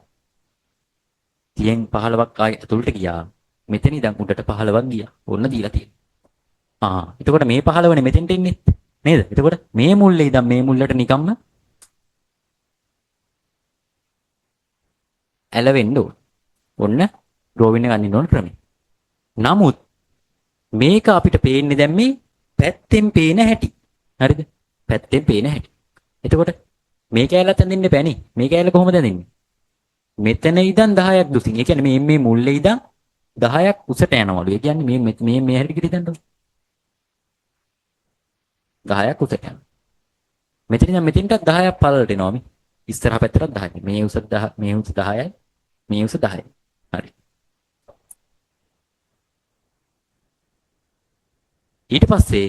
30න් 15ක් ආයි ඇතුළට ගියා. මෙතන ඉඳන් උඩට 15ක් ගියා. ඕන්න දීලා තියෙනවා. එතකොට මේ 15නේ මෙතෙන්ට එන්නේ නේද? එතකොට මේ මුල්ලේ ඉඳන් මේ මුල්ලට නිකම්ම ඇලවෙන්න ඕන. ඔන්න ඩ්‍රෝවින් එක අඳින්න ඕන ක්‍රමය. නමුත් මේක අපිට පේන්නේ දැන් මේ පැත්තෙන් පේන හැටි. හරිද? පැත්තෙන් පේන හැටි. එතකොට මේ කැලලත් ඇඳින්න බෑනේ. මේ කැලල කොහොමද ඇඳින්නේ? මෙතන ඉඳන් 10ක් දුසින්. ඒ කියන්නේ මේ මුල්ලේ ඉඳන් 10ක් උසට යනවලු. ඒ කියන්නේ මේ හැටි කිරි දන්නවද? 10ක් උසට යනවා. මෙතන ඉඳන් මෙතෙන්ටත් 10ක් පළලට එනවා මේ. ඉස්සරහ පැත්තටත් 10යි. මේ උස 10 මේ උස 10යි. මේ උස 10යි. හරි. ඊට පස්සේ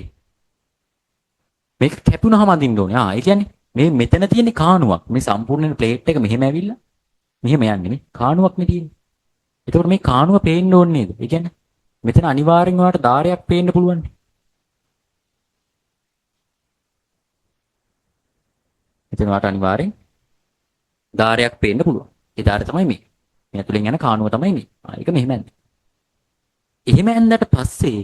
මේක කැපුණාම අඳින්න ඕනේ. ඒ කියන්නේ මේ මෙතන තියෙන කාණුවක්. මේ සම්පූර්ණ ප්ලේට් එක මෙහෙම ඇවිල්ලා මෙහෙම යන්නේ මේ කාණුවක් නේ තියෙන්නේ. එතකොට මේ කාණුව පේන්න ඕනේ නේද? ඒ කියන්නේ මෙතන අනිවාර්යෙන් ඔයාලට ධාරයක් පේන්න පුළුවන්. මෙතන ඔයාලට අනිවාර්යෙන් ධාරයක් පේන්න පුළුවන්. ඒ ධාරය තමයි මේ. මේ ඇතුලෙන් යන කාණුව තමයි මේ. ඒක මෙහෙම යන්නේ. එහෙම ඇඳලා පස්සේ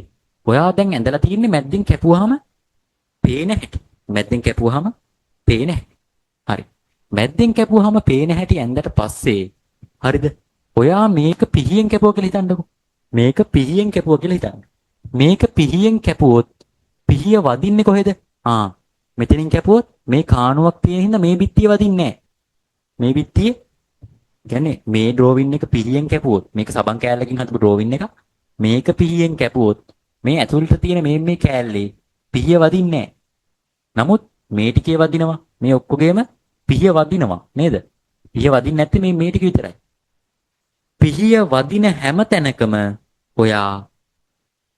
ඔයා දැන් ඇඳලා තියෙන්නේ මැද්දෙන් කැපුවාම පේන හැටි. මැද්දෙන් කැපුවාම පේන හැටි. හරි. මැද්දෙන් කැපුවාම පේන හැටි ඇඳලා පස්සේ හරිද? ඔයා මේක පිහියෙන් කැපුවා කියලා හිතන්නකෝ. මේක පිහියෙන් කැපුවා කියලා හිතන්න. මේක පිහියෙන් කැපුවොත් පිහිය වදින්නේ කොහෙද? මෙතනින් කැපුවොත් මේ කාණුවක් තියෙන හින්දා මේ බිත්තිය වදින්නේ නැහැ. මේ බිත්තිය කියන්නේ මේ ඩ්‍රෝවින් එක පිහියෙන් කැපුවොත් මේක සබන් කෑල්ලකින් හදපු ඩ්‍රෝවින් එක මේක පිහියෙන් කැපුවොත් මේ ඇතුළට තියෙන මේ කෑල්ලේ පිහිය වදින්නේ නැහැ. නමුත් මේ ටිකේ වදිනවා. මේ ඔක්කොගේම පිහිය වදිනවා නේද? පිහිය වදින්නේ නැත්තේ මේ ටික විතරයි. පිහිය වදින හැම තැනකම ඔයා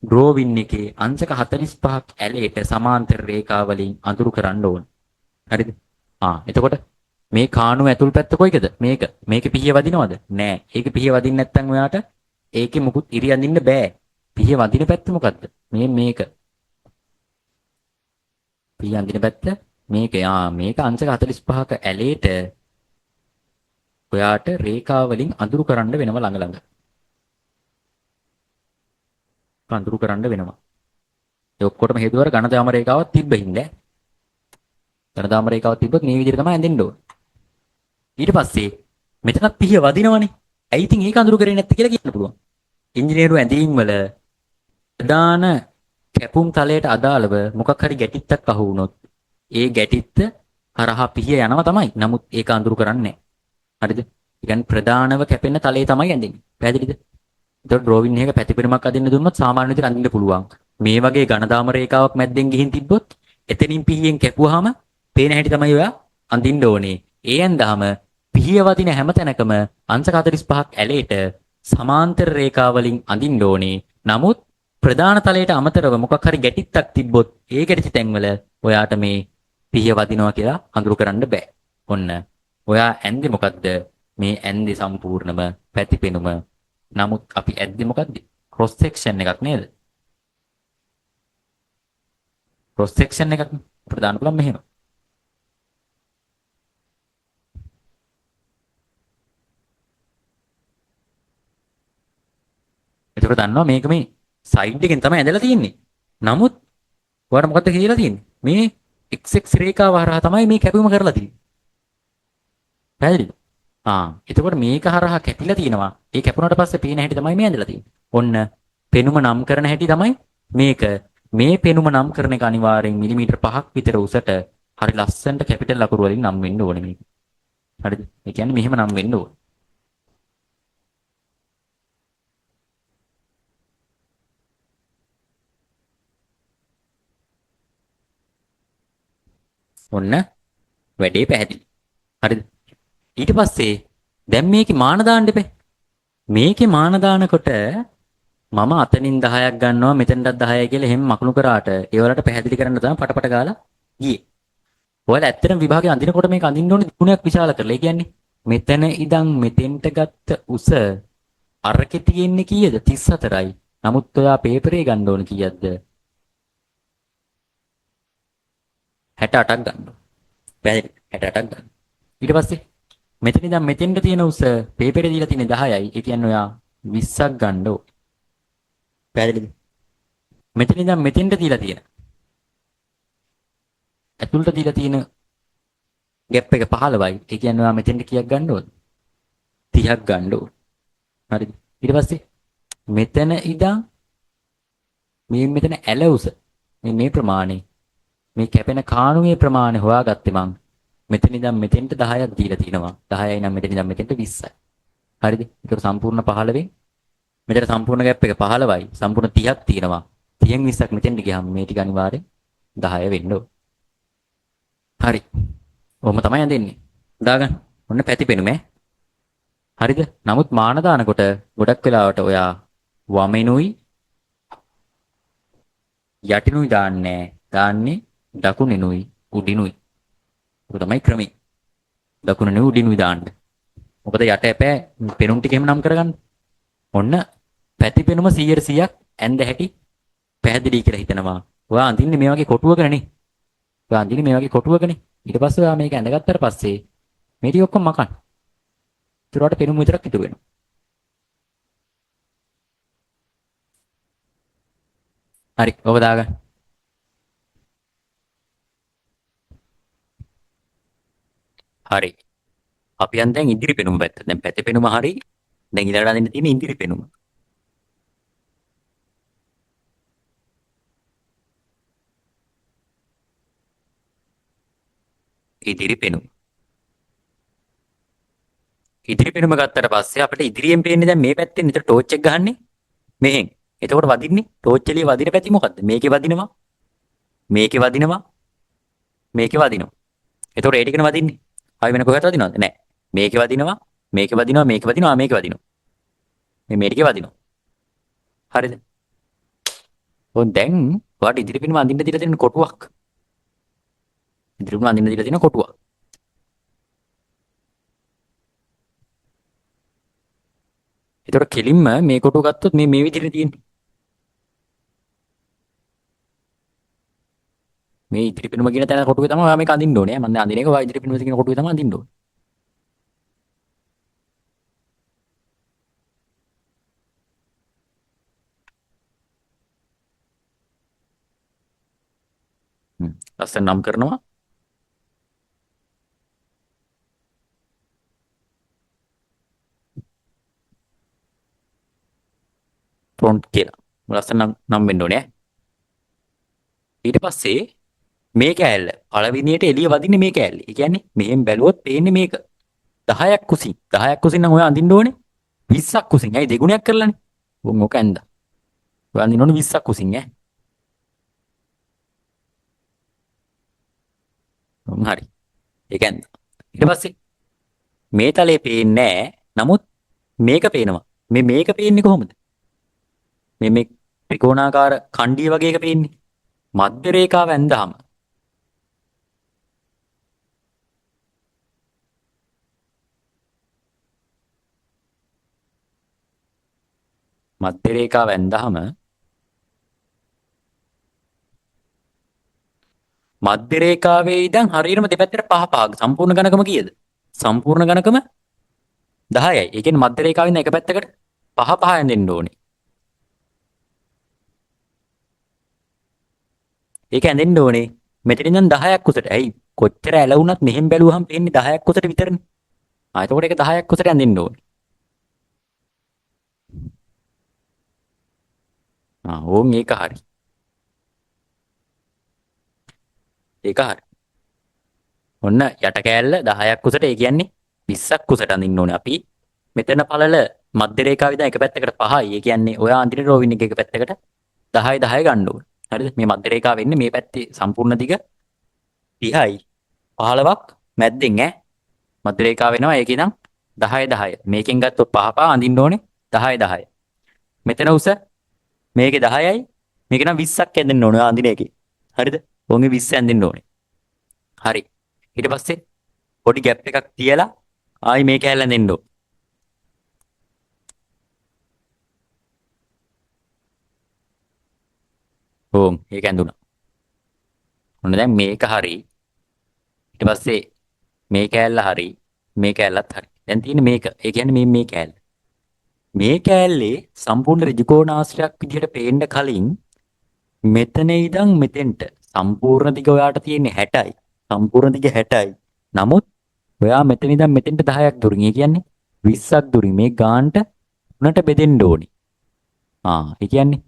ඩ්‍රෝවින් එකේ අංශක 45ක් ඇලේට සමාන්තර රේඛා වලින් අඳුරු කරන්න ඕන. හරිද? එතකොට මේ කාණුව ඇතුල් පැත්ත කොයිකද? මේක. මේකේ පිහිය වදිනවද? නෑ. ඒක පිහිය වදින්නේ නැත්නම් ඔයාට ඒකේ මුකුත් ඉරි අඳින්න බෑ. පිහිය වදින පැත්ත මොකද්ද? මේක. පිහිය අඳින පැත්ත මේක. මේක අංශක 45ක ඇලේට ඔයාට රේඛා වලින් අඳුරු කරන්න වෙනවා ළඟ ළඟ. අඳුරු කරන්න වෙනවා. ඒ ඔක්කොටම හේතුව අර ඝනතාම රේඛාවක් තිබ්බින්ද? ඝනතාම රේඛාවක් තිබ්බොත් මේ විදිහට තමයි ඇඳෙන්න ඕන. ඊට පස්සේ මෙතනත් පිහිය වදිනවනේ. ඇයි ඉතින් ඒක අඳුරු කරේ නැත්තේ කියලා කියන්න පුළුවන්. ඉංජිනේරු ඇඳීම් වල ප්‍රධාන කැපුම් තලයට අදාළව මොකක් හරි ගැටිත්තක් අහු වුණොත් ඒ ගැටිත්ත හරහා පිහිය යනවා තමයි. නමුත් ඒක අඳුරු කරන්නේ නැහැ. හරිද? ඒ කියන්නේ ප්‍රධානව කැපෙන තලයේ තමයි ඇඳෙන්නේ. පැහැදිලිද? ඒතකොට ඩ්‍රෝවින් එකක පැතිපෙනුමක් අදින්න දුන්නොත් සාමාන්‍ය විදිහට අඳින්න පුළුවන්. මේ වගේ ඝනදාම රේඛාවක් මැද්දෙන් ගිහින් තිබ්බොත් එතනින් පිහියෙන් කැපුවාම පේන හැටි තමයි ඔයා අඳින්න ඕනේ. ඒ ඇඳාම පිහිය වදින හැම තැනකම අංශක 45ක් ඇලේට සමාන්තර රේඛා වලින් අඳින්න ඕනේ. නමුත් ප්‍රධාන තලයට අමතරව මොකක් හරි ගැටිත්තක් තිබ්බොත් ඒ ගැටිච්ච තැන්වල ඔයාට මේ පිහිය වදිනවා කියලා අඳුරු කරන්න බෑ. ඔන්න. ඔයා ඇන්දේ මොකද්ද? මේ ඇන්දේ සම්පූර්ණම පැතිපෙනුම. නමුත් අපි ඇද්දේ මොකද්ද? ක්‍රොස් සෙක්ෂන් එකක් නේද? ක්‍රොස් සෙක්ෂන් එකක් අපිට දාන්න පුළුවන් මෙහෙම. එතකොට දන්නවා මේක මේ සයිඩ් එකෙන් තමයි ඇදලා තියෙන්නේ. නමුත් ඔයාලට මොකද්ද කියලා තියෙන්නේ? මේ XX රේඛාව හරහා තමයි මේ කැපීම කරලා තියෙන්නේ. පැහැදිලිද? එතකොට මේක හරහා කැපිලා තියෙනවා. ඒ කැපුණාට පස්සේ පේන හැටි තමයි මේ ඇදලා තියෙන්නේ. ඔන්න පෙනුම නම් කරන හැටි තමයි මේක. මේ පෙනුම නම් කරන එක අනිවාර්යෙන් මිලිමීටර් 5ක් විතර උසට හරි ලස්සනට කැපිටල් අකුරු වලින් නම් වෙන්න ඕනේ මේක. හරිද? ඒ කියන්නේ මෙහෙම නම් වෙන්න ඕනේ. ඔන්න වැඩේ පැහැදිලි. හරිද? ඊට පස්සේ දැන් මේකේ මාන දාන්න එපේ. මේකේ මාන දානකොට මම අතනින් 10ක් ගන්නවා මෙතනටත් 10යි කියලා එහෙම මකුණු කරාට ඒ වලට පැහැදිලි කරන්න තමයි පටපට ගාලා ගියේ. ඔයාලා ඇත්තටම විභාගේ අඳිනකොට මේක අඳින්න ඕනේ ගුණයක් විශාල කරලා. ඒ කියන්නේ මෙතන ඉඳන් මෙතෙන්ට ගත්ත උස අරකේ තියෙන්නේ කීයද? 34යි. නමුත් ඔයා පේපරේ ගන්න ඕනේ කීයක්ද? 68ක් ගන්න. පැහැදිලි 68ක් ගන්න. ඊට පස්සේ මෙතන ඉඳන් මෙතෙන්ට තියෙන උස පේපරේ දීලා තියෙන්නේ 10යි. ඒ කියන්නේ ඔයා 20ක් ගන්න ඕ. පැහැදිලිද? මෙතන ඉඳන් මෙතෙන්ට දීලා තියෙන ඇතුළට දීලා තියෙන ગેප් එක 15යි. ඒ කියන්නේ ඔයා මෙතෙන්ට කීයක් ගන්න ඕද? 30ක් ගන්න ඕ. හරිද? ඊට පස්සේ මෙතන ඉඳන් මෙතන ඇල උස මේ ප්‍රමාණය මේ කැපෙන කාණුවේ ප්‍රමාණය හොයාගත්තේ මං. මෙතන ඉඳන් මෙතෙන්ට 10ක් දීලා තිනවා. 10යි නම් මෙතන ඉඳන් මෙතෙන්ට 20යි. හරිද? ඒක සම්පූර්ණ 15න් මෙතන සම්පූර්ණ ગેප් එක 15යි. සම්පූර්ණ 30ක් තියෙනවා. 30න් 20ක් මෙතෙන්ට ගියාම මේ ටික අනිවාර්යෙන් 10 වෙන්න ඕන. හරි. ඔහොම තමයි යන්නේ. දාගන්න. ඔන්න පැතිපෙනුම ඈ. හරිද? නමුත් මාන දානකොට ගොඩක් වෙලාවට ඔයා වමෙනුයි යටිනුයි දාන්නේ දකුණෙනුයි උඩිනුයි. ඒක තමයි ක්‍රමය. දකුණෙනුයි උඩිනුයි දාන්න. මොකද යට එපෑ පෙනුම් ටික එහෙම නම් කරගන්න. ඔන්න පැතිපෙනුම 100%ක් ඇඳ හැටි පැහැදිලි කියලා හිතනවා. ඔයා අඳින්නේ මේ වගේ කොටුවකනේ. ඔයා අඳින්නේ මේ වගේ කොටුවකනේ. ඊට පස්සේ ඔයා මේක ඇඳගත්තට පස්සේ මේ ටික ඔක්කොම මකන්න. ඊට පෙනුම විතරක් ඉතුරු වෙනවා. හරි. ඔබ දාගන්න. හරි. අපි යන් දැන් ඉදිරි පෙනුම පැත්ත. දැන් පැතිපෙනුම හරි. දැන් ඉලකට අදින්න තියෙන ඉදිරි පෙනුම. ඉදිරි පෙනුම. ඉදිරි පෙනුම ගත්තට පස්සේ අපිට ඉදිරියෙන් පේන්නේ දැන් මේ පැත්තෙන් විතර ටෝච් එක ගහන්නේ මෙහෙන්. එතකොට වදින්නේ ටෝච් එළිය වදින පැති මොකද්ද? මේකේ වදිනවා. මේකේ වදිනවා. මේකේ වදිනවා. එතකොට ඒ ටිකන වදින්නේ. ආයි වෙන කොහෙවත් වදිනවද? නැහැ. මේකේ වදිනවා, මේකේ වදිනවා, මේකේ වදිනවා, මේකේ වදිනවා. මේ මේකේ වදිනවා. හරිද? ඔන්න දැන් ඔයාලට ඉදිරි පිනම අඳින්න දීලා තියෙන කොටුවක්. ඉදිරි පිනම අඳින්න දීලා තියෙන කොටුවක්. ඒතකොට කෙලින්ම මේ කොටුව ගත්තොත් මේ විදිහට තියෙන්නේ. මේ ඉදිරි පිනම කියන තැන කොටුවේ තමයි ඔයා මේක අඳින්න ඕනේ. මම දැන් අඳින එක ඔයා ඉදිරි පිනම කියන කොටුවේ තමයි අඳින්න ඕනේ. ලස්සන නම් කරනවා. ෆොන්ට් කියලා. ලස්සන නම් වෙන්න ඕනේ. ඊට පස්සේ මේ කෑල්ල පළවෙනියට එළිය වදින්නේ මේ කෑල්ල. ඒ කියන්නේ මෙහෙන් බැලුවොත් පේන්නේ මේක. 10ක් කුසින්. 10ක් කුසින් නම් ඔයා අඳින්න ඕනේ 20ක් කුසින්. ඇයි දෙගුණයක් කරලානේ. ඕක ඇඳා. ඔයා අඳින්න ඕනේ 20ක් කුසින් ඈ. හරි. ඒක ඇඳා. ඊට පස්සේ මේ තලේ පේන්නේ නැහැ. නමුත් මේක පේනවා. මේක පේන්නේ කොහොමද? මේ ත්‍රිකෝණාකාර කණ්ඩිය වගේ එක පේන්නේ. මධ්‍ය රේඛාව ඇඳාම මධ්‍ය රේඛාව ඇඳාම මධ්‍ය රේඛාවේ ඉඳන් හරියටම දෙපැත්තට පහ පහ සම්පූර්ණ ඝනකම කීයද? සම්පූර්ණ ඝනකම 10යි. ඒ කියන්නේ මධ්‍ය රේඛාවෙන් ඉඳන් එක පැත්තකට පහ පහ ඇඳෙන්න ඕනේ. ඒක ඇඳෙන්න ඕනේ. මෙතන ඉඳන් 10ක් උසට. ඇයි කොච්චර ඇලවුණත් මෙහෙන් බැලුවහම පේන්නේ 10ක් උසට විතරනේ. එතකොට ඒක 10ක් උසට ඇඳෙන්න ඕනේ. ඕන් ඒක හරි. ඒක හරි. ඔන්න යට කෑල්ල 10ක් උසට ඒ කියන්නේ 20ක් උසට අඳින්න ඕනේ අපි. මෙතන පළල මධ්‍ය රේඛාව ඉඳන් එක පැත්තකට 5යි. ඒ කියන්නේ ඔයා අඳින රෝවින් එක පැත්තකට 10යි 10යි ගන්න ඕනේ. හරිද? මේ මධ්‍ය රේඛාව වෙන්නේ මේ පැත්තේ සම්පූර්ණ දිග 30යි. 15ක් මැද්දෙන් ඈ. මධ්‍ය රේඛාව වෙනවා. ඒක ඉඳන් 10යි 10යි. මේකෙන් ගත්තොත් 5 5 අඳින්න ඕනේ 10යි 10යි. මෙතන උස මේකේ 10යි. මේක නම් 20ක් ඇඳෙන්න ඕනේ ඔයා අඳින එකේ. හරිද? ඕන්ගේ 20 ඇඳෙන්න ඕනේ. හරි. ඊට පස්සේ පොඩි ગેප් එකක් තියලා ආයි මේක ඇල්ලෙන් දෙන්න ඕන. ඕම් ඒක ඇඳුණා. ඔන්න දැන් මේක හරි. ඊට පස්සේ මේක ඇල්ල හරි. මේක ඇල්ලත් හරි. දැන් තියෙන්නේ මේක. ඒ කියන්නේ මේ කෑල්ල. මේ කෑල්ලේ සම්පූර්ණ ඍජුකෝණාශ්‍රයක් විදිහට පේන්න කලින් මෙතන ඉඳන් මෙතෙන්ට සම්පූර්ණ දිග ඔයාට තියෙන්නේ 60යි. සම්පූර්ණ දිග 60යි. නමුත් ඔයා මෙතන ඉඳන් මෙතෙන්ට 10ක් දුරින්. ඒ කියන්නේ 20ක් දුරින් මේ ගානට තුනට බෙදෙන්න ඕනි. ඒ කියන්නේ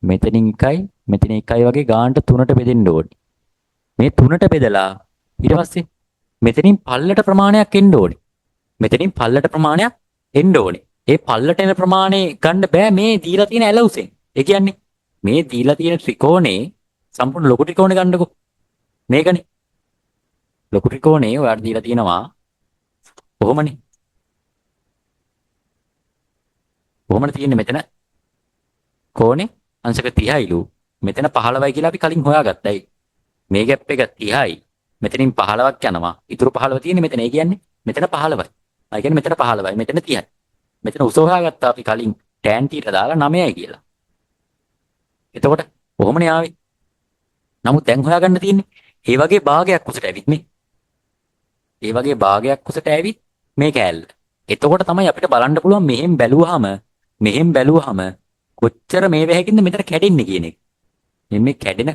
මෙතනින් එකයි මෙතන එකයි වගේ ගානට තුනට බෙදෙන්න ඕනි. මේ තුනට බෙදලා ඊට පස්සේ මෙතනින් පල්ලට ප්‍රමාණයක් එන්න ඕනි. මෙතනින් පල්ලට ප්‍රමාණයක් එන්න ඕනි. ඒ පල්ලට එන ප්‍රමාණය ගන්න බෑ මේ දීලා තියෙන ඇලවුසෙන්. ඒ කියන්නේ මේ දීලා තියෙන ත්‍රිකෝණේ සම්පූර්ණ ලොකු ත්‍රිකෝණේ ගන්නකො. මේකනේ. ලොකු ත්‍රිකෝණේ ඔයාලට දීලා තියෙනවා කොහොමනේ? කොහොමද තියෙන්නේ මෙතන? කෝණේ අංශක 30යිලු. මෙතන 15යි කියලා අපි කලින් හොයාගත්තයි. මේ ગેප් එක 30යි. මෙතනින් 15ක් යනවා. ඊටු 15 තියෙන්නේ මෙතන. ඒ කියන්නේ මෙතන 15යි. ඒ කියන්නේ මෙතන 15යි. මෙතන 30යි. මෙතන උස හොයාගත්තා අපි කලින් tan θ දාලා 9යි කියලා. එතකොට කොහොමනේ ආවේ? නමුත් දැන් හොයාගන්න තියෙන්නේ ඒ වගේ භාගයක් උසට ඇවිත් මේ. ඒ වගේ භාගයක් උසට ඇවිත් මේ කෑල්ල. එතකොට තමයි අපිට බලන්න පුළුවන් මෙහෙන් බැලුවාම කොච්චර මේ වැහැකින්ද මෙතන කැඩෙන්නේ කියන එක. මේ කැඩෙන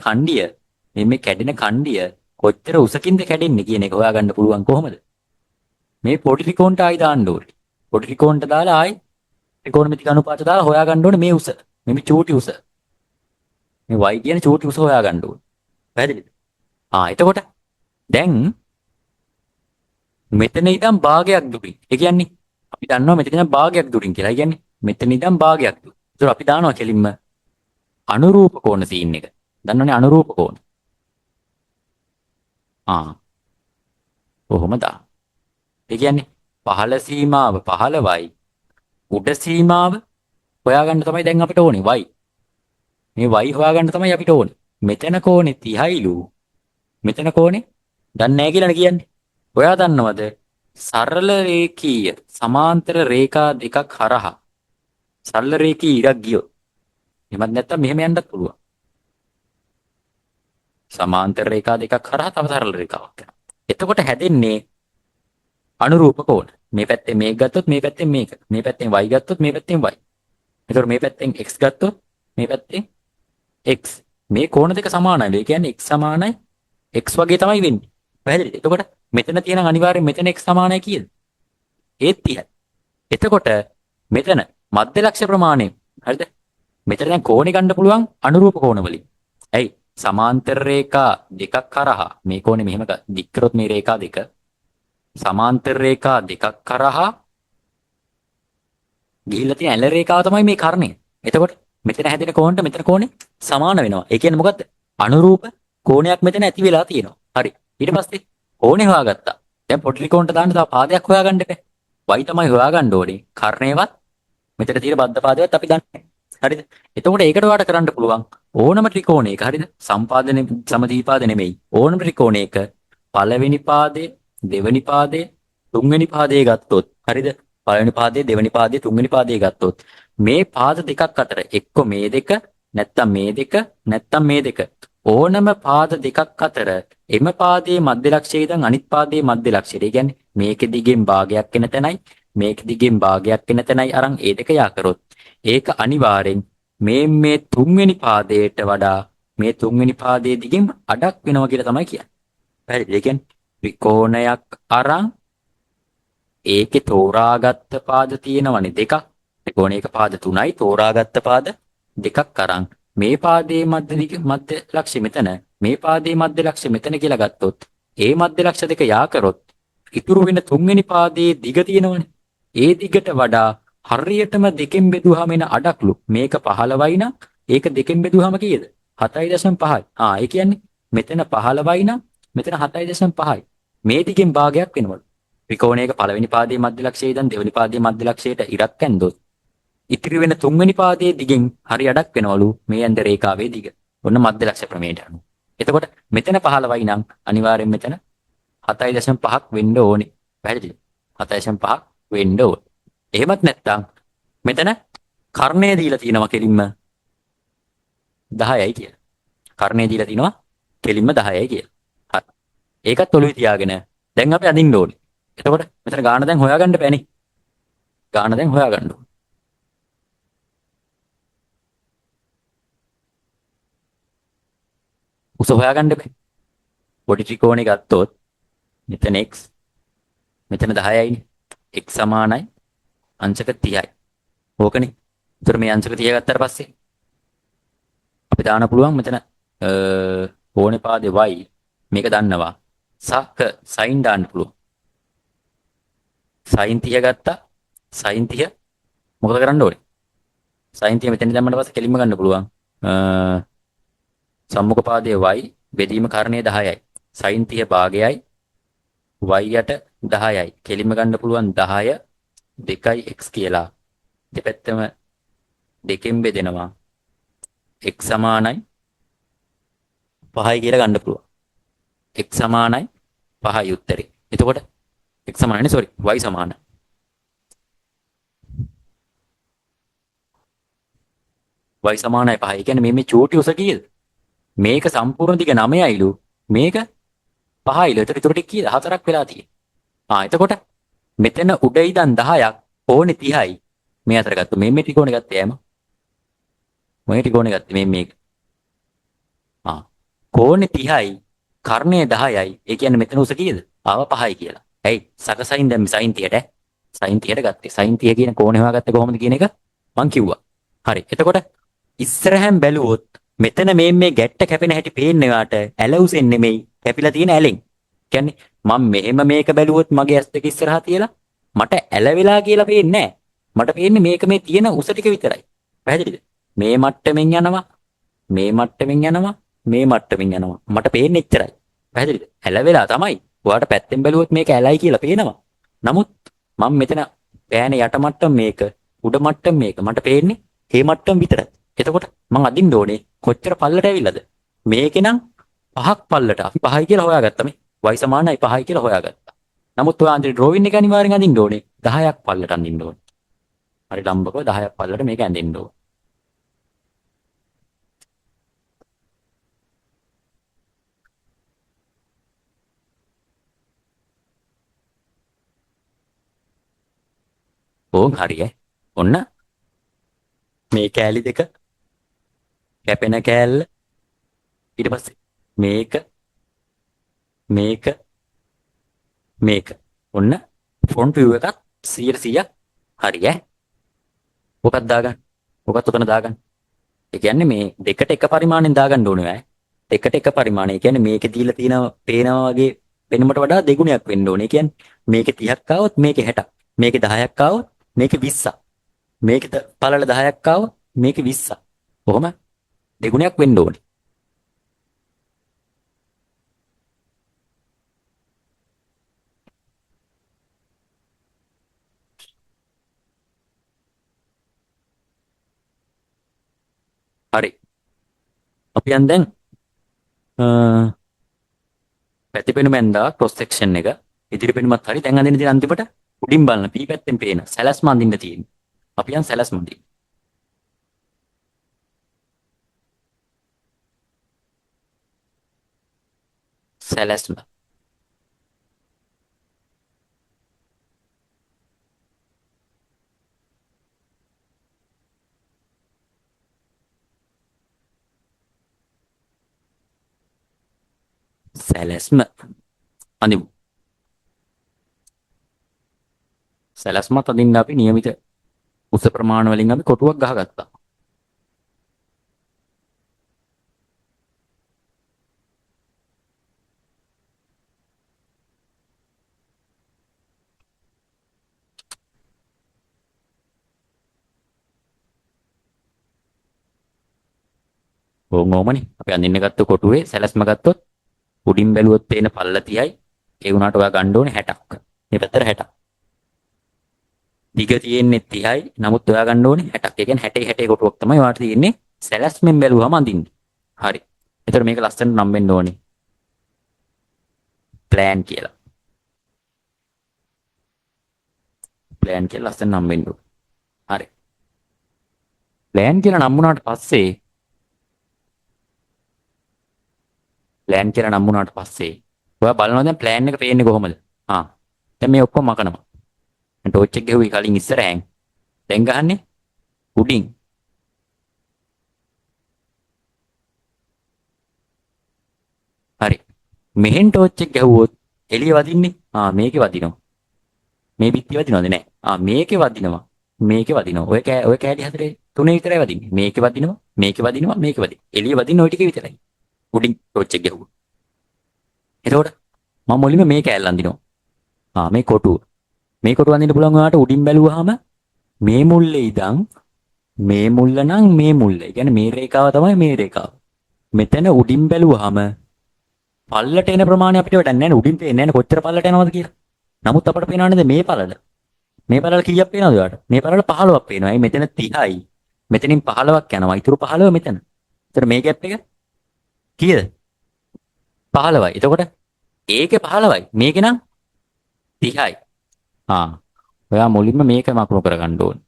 කණ්ඩිය කොච්චර උසකින්ද කැඩෙන්නේ කියන එක හොයාගන්න පුළුවන් කොහොමද? මේ පොඩි ත්‍රිකෝණට ආයි දාන්න ඕනේ. පොඩි ත්‍රිකෝණට දාලා ආයි ත්‍රිකෝණමිතික අනුපාත දාලා හොයාගන්න ඕනේ මේ උස. මේ චූටි උස. මේ y කියන චූටි උස හොයාගන්න ඕනේ. පැහැදිලිද? එතකොට දැන් මෙතන ඉඳන් භාගයක් දුරින්. ඒ කියන්නේ අපි දන්නවා මෙතන ඉඳන් භාගයක් දුරින් කියලා. ඒ කියන්නේ මෙතන ඉඳන් භාගයක් දුර. ඒතර අපි දානවා කෙලින්ම අනුරූප කෝණ සීන් එක. දන්නවනේ අනුරූප කෝණ. කොහොමද? ඒ කියන්නේ පහළ සීමාව 15යි. උඩ සීමාව හොයාගන්න තමයි දැන් අපිට ඕනේ y. මේ y හොයාගන්න තමයි අපිට ඕනේ. මෙතන කෝණේ 30යිලු. මෙතන කෝණේ දන්නේ නැහැ කියලානේ කියන්නේ. ඔයා දන්නවද? සරල රේඛීය සමාන්තර රේඛා දෙකක් හරහා සරල රේඛී ඉරක් ගියොත් එහෙමත් නැත්නම් මෙහෙම යන්නත් පුළුවන්. සමාන්තර රේඛා දෙකක් හරහා තව සරල රේඛාවක් යනවා. එතකොට හැදෙන්නේ අනුරූප කෝණ. මේ පැත්තේ මේක ගත්තොත් මේ පැත්තෙන් මේක. මේ පැත්තෙන් y ගත්තොත් මේ පැත්තෙන් y. එතකොට මේ පැත්තෙන් x ගත්තොත් මේ පැත්තෙන් x. මේ කෝණ දෙක සමානයි. ඒ කියන්නේ x සමානයි x වගේ තමයි වෙන්නේ. පැහැදිලිද? එතකොට මෙතන තියෙන අනිවාර්යෙන් මෙතන x සමානයි කීයද? ඒත් 30යි. එතකොට මෙතන මධ්‍ය ලක්ෂ ප්‍රමාණය. හරිද? මෙතන දැන් කෝණේ ගන්න පුළුවන් අනුරූප කෝණ වලින්. ඇයි? සමාන්තර රේඛා දෙකක් කරහා මේ කෝණේ මෙහෙම දික් කරොත් මේ රේඛා දෙක සමාන්තර රේඛා දෙකක් කරහා ගිහිල්ලා තියෙන ඇල රේඛාව තමයි මේ කර්ණය. එතකොට මෙතන හැදෙන කෝණයට මෙතන කෝණේ සමාන වෙනවා. ඒ කියන්නේ මොකද්ද? අනුරූප කෝණයක් මෙතන ඇති වෙලා තියෙනවා. හරි. ඊට පස්සේ කෝණේ හොයාගත්තා. දැන් පොඩි කෝණයට දාන්න තව පාදයක් හොයාගන්න එපා. y තමයි හොයාගන්න ඕනේ. කර්ණේවත් මෙතන තියෙන බද්ධ පාදයවත් අපි දන්නේ. හරිද? එතකොට ඒකට ඔයාලට කරන්න පුළුවන් ඕනම ත්‍රිකෝණයක. හරිද? සම්පාදනයේ සමදීපාද නෙමෙයි. ඕනම ත්‍රිකෝණයක පළවෙනි පාදයේ දෙවෙනි පාදයේ තුන්වෙනි පාදයේ ගත්තොත් හරිද? පළවෙනි පාදයේ දෙවෙනි පාදයේ තුන්වෙනි පාදයේ ගත්තොත් මේ පාද දෙකක් අතර එක්ක මේ දෙක නැත්තම් මේ දෙක නැත්තම් මේ දෙක ඕනම පාද දෙකක් අතර එම පාදයේ මධ්‍ය ලක්ෂය ඉඳන් අනිත් පාදයේ මධ්‍ය ලක්ෂයට. ඒ කියන්නේ මේක දිගෙන් භාගයක් වෙන තැනයි මේක දිගෙන් භාගයක් වෙන තැනයි අරන් ඒ දෙක යා කරොත් ඒක අනිවාර්යෙන් මේ තුන්වෙනි පාදයට වඩා මේ තුන්වෙනි පාදයේ දිගෙන් අඩක් වෙනවා කියලා තමයි කියන්නේ. පැහැදිලිද? ඒ කියන්නේ ත්‍රිකෝණයක් අරන් ඒකේ තෝරාගත්ත පාද තියෙනවනේ දෙකක්. ත්‍රිකෝණයක පාද 3යි තෝරාගත්ත පාද දෙකක් අරන් මේ පාදයේ මධ්‍ය ලක්ෂ්‍ය මෙතන මේ පාදයේ මධ්‍ය ලක්ෂ්‍ය මෙතන කියලා ගත්තොත් ඒ මධ්‍ය ලක්ෂ්‍ය දෙක යා කරොත් ඉතුරු වෙන තුන්වෙනි පාදයේ දිග තියෙනවනේ. ඒ දිගට වඩා හරියටම දෙකෙන් බෙදුවාම එන අඩක්ලු මේක 15යි නම් ඒක දෙකෙන් බෙදුවාම කීයද? 7.5යි. ඒ කියන්නේ මෙතන 15යි නම් මෙතන 7.5යි. මේ දිගෙන් භාගයක් වෙනවලු. ත්‍රිකෝණයක පළවෙනි පාදයේ මධ්‍ය ලක්ෂයේ ඉඳන් දෙවෙනි පාදයේ මධ්‍ය ලක්ෂයට ඉරක් ඇන්දොත් ඉතිරි වෙන තුන්වෙනි පාදයේ දිගෙන් හරි අඩක් වෙනවලු මේ ඇන්ද රේඛාවේ දිග. ඔන්න මධ්‍ය ලක්ෂ ප්‍රමේයට අනුව. එතකොට මෙතන 15යි නම් අනිවාර්යෙන් මෙතන 7.5ක් වෙන්න ඕනේ. පැහැදිලිද? 7.5ක් වෙන්න ඕනේ. එහෙමත් නැත්නම් මෙතන කර්ණය දීලා තිනවා කෙලින්ම 10යි කියලා. කර්ණය දීලා තිනවා කෙලින්ම 10යි කියලා. හරි. ඒකත් ඔළුවේ තියාගෙන දැන් අපි අදින්න ඕනේ. එතකොට මෙතන ගාන දැන් හොයාගන්න බෑනේ. ගාන දැන් හොයාගන්න ඕනේ. උස හොයාගන්න බෑ. පොඩි ත්‍රිකෝණේ ගත්තොත් මෙතන x මෙතන 10යිනේ. x සමානයි අංශක 30යි. ඕකනේ. ඒතර මේ අංශක 30 ගත්තාට පස්සේ අපි දාන්න පුළුවන් මෙතන කෝණේ පාදේ y මේක දන්නවා. සක sin දාන්න පුළුවන්. sin 30 ගත්තා. sin 30 මොකද කරන්න ඕනේ? sin 30 මෙතන දැම්මම පස්සේ කෙලින්ම ගන්න පුළුවන්. සම්මුඛ පාදයේ y බෙදීම කාරණේ 10යි. sin 30 භාගයයි y යට 10යි. කෙලින්ම ගන්න පුළුවන් 10 2යි x කියලා. දෙපැත්තම දෙකෙන් බෙදෙනවා. x සමානයි 5යි කියලා ගන්න පුළුවන්. x සමානයි 5යි උත්තරේ. එතකොට x සමානයි y සමානයි. y සමානයි 5යි. කියන්නේ මේ චෝටි උස කීයද? මේක සම්පූර්ණ දිග 9යිලු. මේක 5යිලු. එතකොට ටික කීයද? 4ක් වෙලා තියෙන්නේ. එතකොට මෙතන උඩ ඉඳන් 10ක් කෝණේ 30යි. මේ අතර ගත්තා. මේ ත්‍රිකෝණේ ගත්තේ ඈම. මේ ත්‍රිකෝණේ ගත්තේ මේක. කෝණේ 30යි කර්ණය 10යි. ඒ කියන්නේ මෙතන උස කීයද? ආව 5යි කියලා. ඇයි? සකසයින් දැම්මේ sin 30ට. sin 30ට ගත්තේ. sin 30 කියන කෝණේ හොයාගත්තේ කොහොමද කියන එක මං කිව්වා. හරි. එතකොට ඉස්සරහෙන් බැලුවොත් මෙතන මේ ගැට්ට කැපෙන හැටි පේන්නේ වාට ඇලවුසෙන් නෙමෙයි කැපිලා තියෙන ඇලෙන්. කියන්නේ මම මෙහෙම මේක බැලුවොත් මගේ ඇස් දෙක ඉස්සරහා තියලා මට ඇලවිලා කියලා පේන්නේ නැහැ. මට පේන්නේ මේක මේ තියෙන උස ටික විතරයි. පැහැදිලිද? මේ මට්ටමින් යනවා. මේ මට්ටමින් යනවා. මේ මට්ටමින් යනවා. මට පේන්නේ එච්චරයි. පැහැදිලිද? ඇලවෙලා තමයි. ඔයාට පැත්තෙන් බැලුවොත් මේක ඇලයි කියලා පේනවා. නමුත් මම මෙතන පෑන යට මට්ටම මේක උඩ මට්ටම මේක මට පේන්නේ හේ මට්ටම විතරයි. එතකොට මම අදින්න ඕනේ කොච්චර පල්ලට ඇවිල්ලාද? මේකේ නම් 5ක් පල්ලට අපි 5යි කියලා හොයාගත්තා මේ. y සමානයි 5යි කියලා හොයාගත්තා. නමුත් ඔය අන්තිම ඩ්‍රෝවින් එක අනිවාර්යෙන් අදින්න ඕනේ 10ක් පල්ලට අදින්න ඕනේ. හරි ලම්බකව 10ක් පල්ලට මේක ඇඳෙන්න ඕනේ. ඕන් හරිය. ඔන්න මේ කෑලි දෙක කැපෙන කෑල්ල ඊට පස්සේ මේක මේක මේක ඔන්න ෆ්‍රොන්ට් view එකත් 100% හරි ඈ. ඔකත් දාගන්න. ඔකත් උතන දාගන්න. ඒ කියන්නේ මේ දෙකට එක පරිමාණයෙන් දාගන්න ඕනේ ඈ. දෙකට එක පරිමාණය. ඒ කියන්නේ මේකේ දීලා තියෙන පේනවා වගේ පෙනුමට වඩා දෙගුණයක් වෙන්න ඕනේ. ඒ කියන්නේ මේකේ 30ක් ආවොත් මේකේ 60ක්. මේකේ 10ක් ආවොත් මේකේ 20ක්. මේකේ පළල 10ක් ආවොත් මේකේ 20ක්. කොහොම දෙගුණයක් වෙන්න ඕනේ. හරි. අපි දැන් පැතිපෙනුම ඇඳා ක්‍රොස් සෙක්ෂන් එක ඉදිරි පෙනුමත් හරි දැන් අඳින්න තියෙන අන්තිමට උඩින් බලන පී පැත්තෙන් පේන සැලැස්ම අඳින්න තියෙන්නේ. අපි යන් සැලැස්ම අඳින්න. සැලැස්ම. සැලැස්ම අඳිමු. සැලැස්මත් අඳින්න අපි નિયમિત උස ප්‍රමාණ වලින් අපි කොටුවක් ගහගත්තා. ඕමනේ අපි අඳින්න ගත්ත කොටුවේ සැලැස්ම ගත්තොත් උඩින් බැලුවොත් පේන පල්ල 30යි. ඒ වුණාට ඔයා ගන්න ඕනේ 60ක්. මේ පැත්තට 60ක්. දිග තියෙන්නේ 30යි. නමුත් ඔයා ගන්න ඕනේ 60ක්. ඒ කියන්නේ 60 60 කොටුවක් තමයි ඔයාට තියෙන්නේ සැලැස්මෙන් බැලුවම අඳින්නේ. හරි. එතකොට මේක ලස්සනට නම් වෙන්න ඕනේ. ප්ලෑන් කියලා. ප්ලෑන් කියලා ලස්සන නම් වෙන්න ඕනේ. හරි. ප්ලෑන් කියලා නම් වුණාට පස්සේ ප්ලෑන් කියලා නම් වුණාට පස්සේ ඔයා බලනවා දැන් ප්ලෑන් එක පේන්නේ කොහොමද? දැන් මේ ඔක්කොම මකනවා. දැන් ටෝච් එක ගෙහුවේ කලින් ඉස්සරහෙන්. දැන් ගහන්නේ උඩින්. හරි. මෙහෙන් ටෝච් එක ගැහුවොත් එළිය වදින්නේ. මේකේ වදිනවා. මේ පිටිය වදිනවද නැහැ. මේකේ වදිනවා. මේකේ වදිනවා. ඔය කෑලි හතරේ තුනේ විතරයි වදින්නේ. මේකේ වදිනවා, මේකේ වදිනවා, මේකේ වදිනවා. එළිය වදින්න ওই ටික විතරයි. උඩින් ටෝච් එක ගැහුවා. එතකොට මම මුලින්ම මේ කෑල්ල අඳිනවා. මේ කොටුව. මේ කොටුව අඳින්න පුළුවන් ඔයාලට උඩින් බැලුවාම මේ මුල්ලේ ඉඳන් මේ මුල්ල නම් මේ මුල්ල. ඒ කියන්නේ මේ රේඛාව තමයි මේ රේඛාව. මෙතන උඩින් බැලුවාම පල්ලට එන ප්‍රමාණය අපිට වැඩක් නැහැ නේ. උඩින් පේන්නේ නැහැ කොච්චර පල්ලට යනවද කියලා. නමුත් අපිට පේනවා නේද මේ පළල. මේ පළල කීයක් පේනවද ඔයාලට? මේ පළල 15ක් පේනවා. ඒ මෙතන 30යි. මෙතනින් 15ක් යනවා. ඊටු 15 මෙතන. එතන මේ ગેප් එක කීයද? 15යි. එතකොට ඒකේ 15යි. මේකේ නම් 30යි. ඔයා මුලින්ම මේක මකුණු කරගන්න ඕනේ.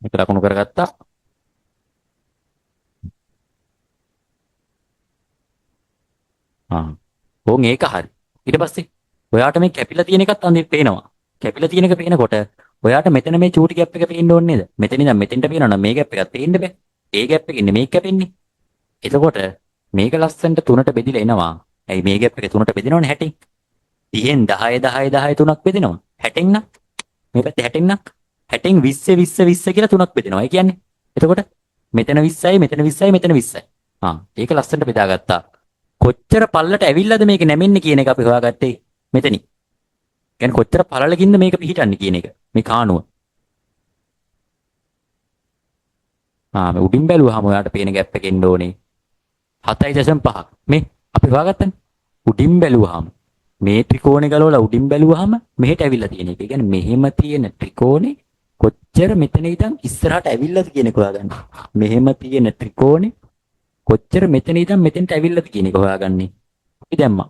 මේක ලකුණු කරගත්තා. ඕන් ඒක හරි. ඊට පස්සේ ඔයාට මේ කැපිලා තියෙන එකත් අඳින්න පේනවා. කැපිලා තියෙන එක පේනකොට ඔයාට මෙතන මේ චූටි ગેප් එක පේන්න ඕනේ නේද? මෙතන ඉඳන් මෙතෙන්ට පේනවා නම් මේ ગેප් එකත් පේන්න බෑ. ඒ ગેප් එකේ ඉන්නේ මේක කැපෙන්නේ. එතකොට මේක ලස්සනට තුනට බෙදිලා එනවා. ඇයි මේ ગેප් එක තුනට බෙදෙනවනේ 60න්. 30න් 10 10 10 තුනක් බෙදෙනවා. 60න් නම් මේ පැත්තේ 60න් නම් 60න් 20 20 20 කියලා තුනක් බෙදෙනවා. ඒ කියන්නේ එතකොට මෙතන 20යි මෙතන 20යි මෙතන 20යි. ඒක ලස්සනට බෙදාගත්තා. කොච්චර පල්ලට ඇවිල්ලාද මේක නැමෙන්නේ කියන එක අපි හොයාගත්තේ මෙතනින්. කියන්නේ කොච්චර පළලකින්ද මේක පිහිටන්නේ කියන එක. මේ කාණුව. මේ උඩින් බැලුවාම ඔයාලට පේන ગેප් එක එන්න ඕනේ 7.5. මේ අපි හොයාගත්තනේ. උඩින් බැලුවාම මේ ත්‍රිකෝණේ ගලවලා උඩින් බැලුවාම මෙහෙට ඇවිල්ලා තියෙන එක. ඒ කියන්නේ මෙහෙම තියෙන ත්‍රිකෝණේ කොච්චර මෙතන ඉඳන් ඉස්සරහට ඇවිල්ලාද කියන එක හොයාගන්න. මෙහෙම තියෙන ත්‍රිකෝණේ කොච්චර මෙතන ඉඳන් මෙතෙන්ට ඇවිල්ලාද කියන එක හොයාගන්නේ. අපි දැම්මා.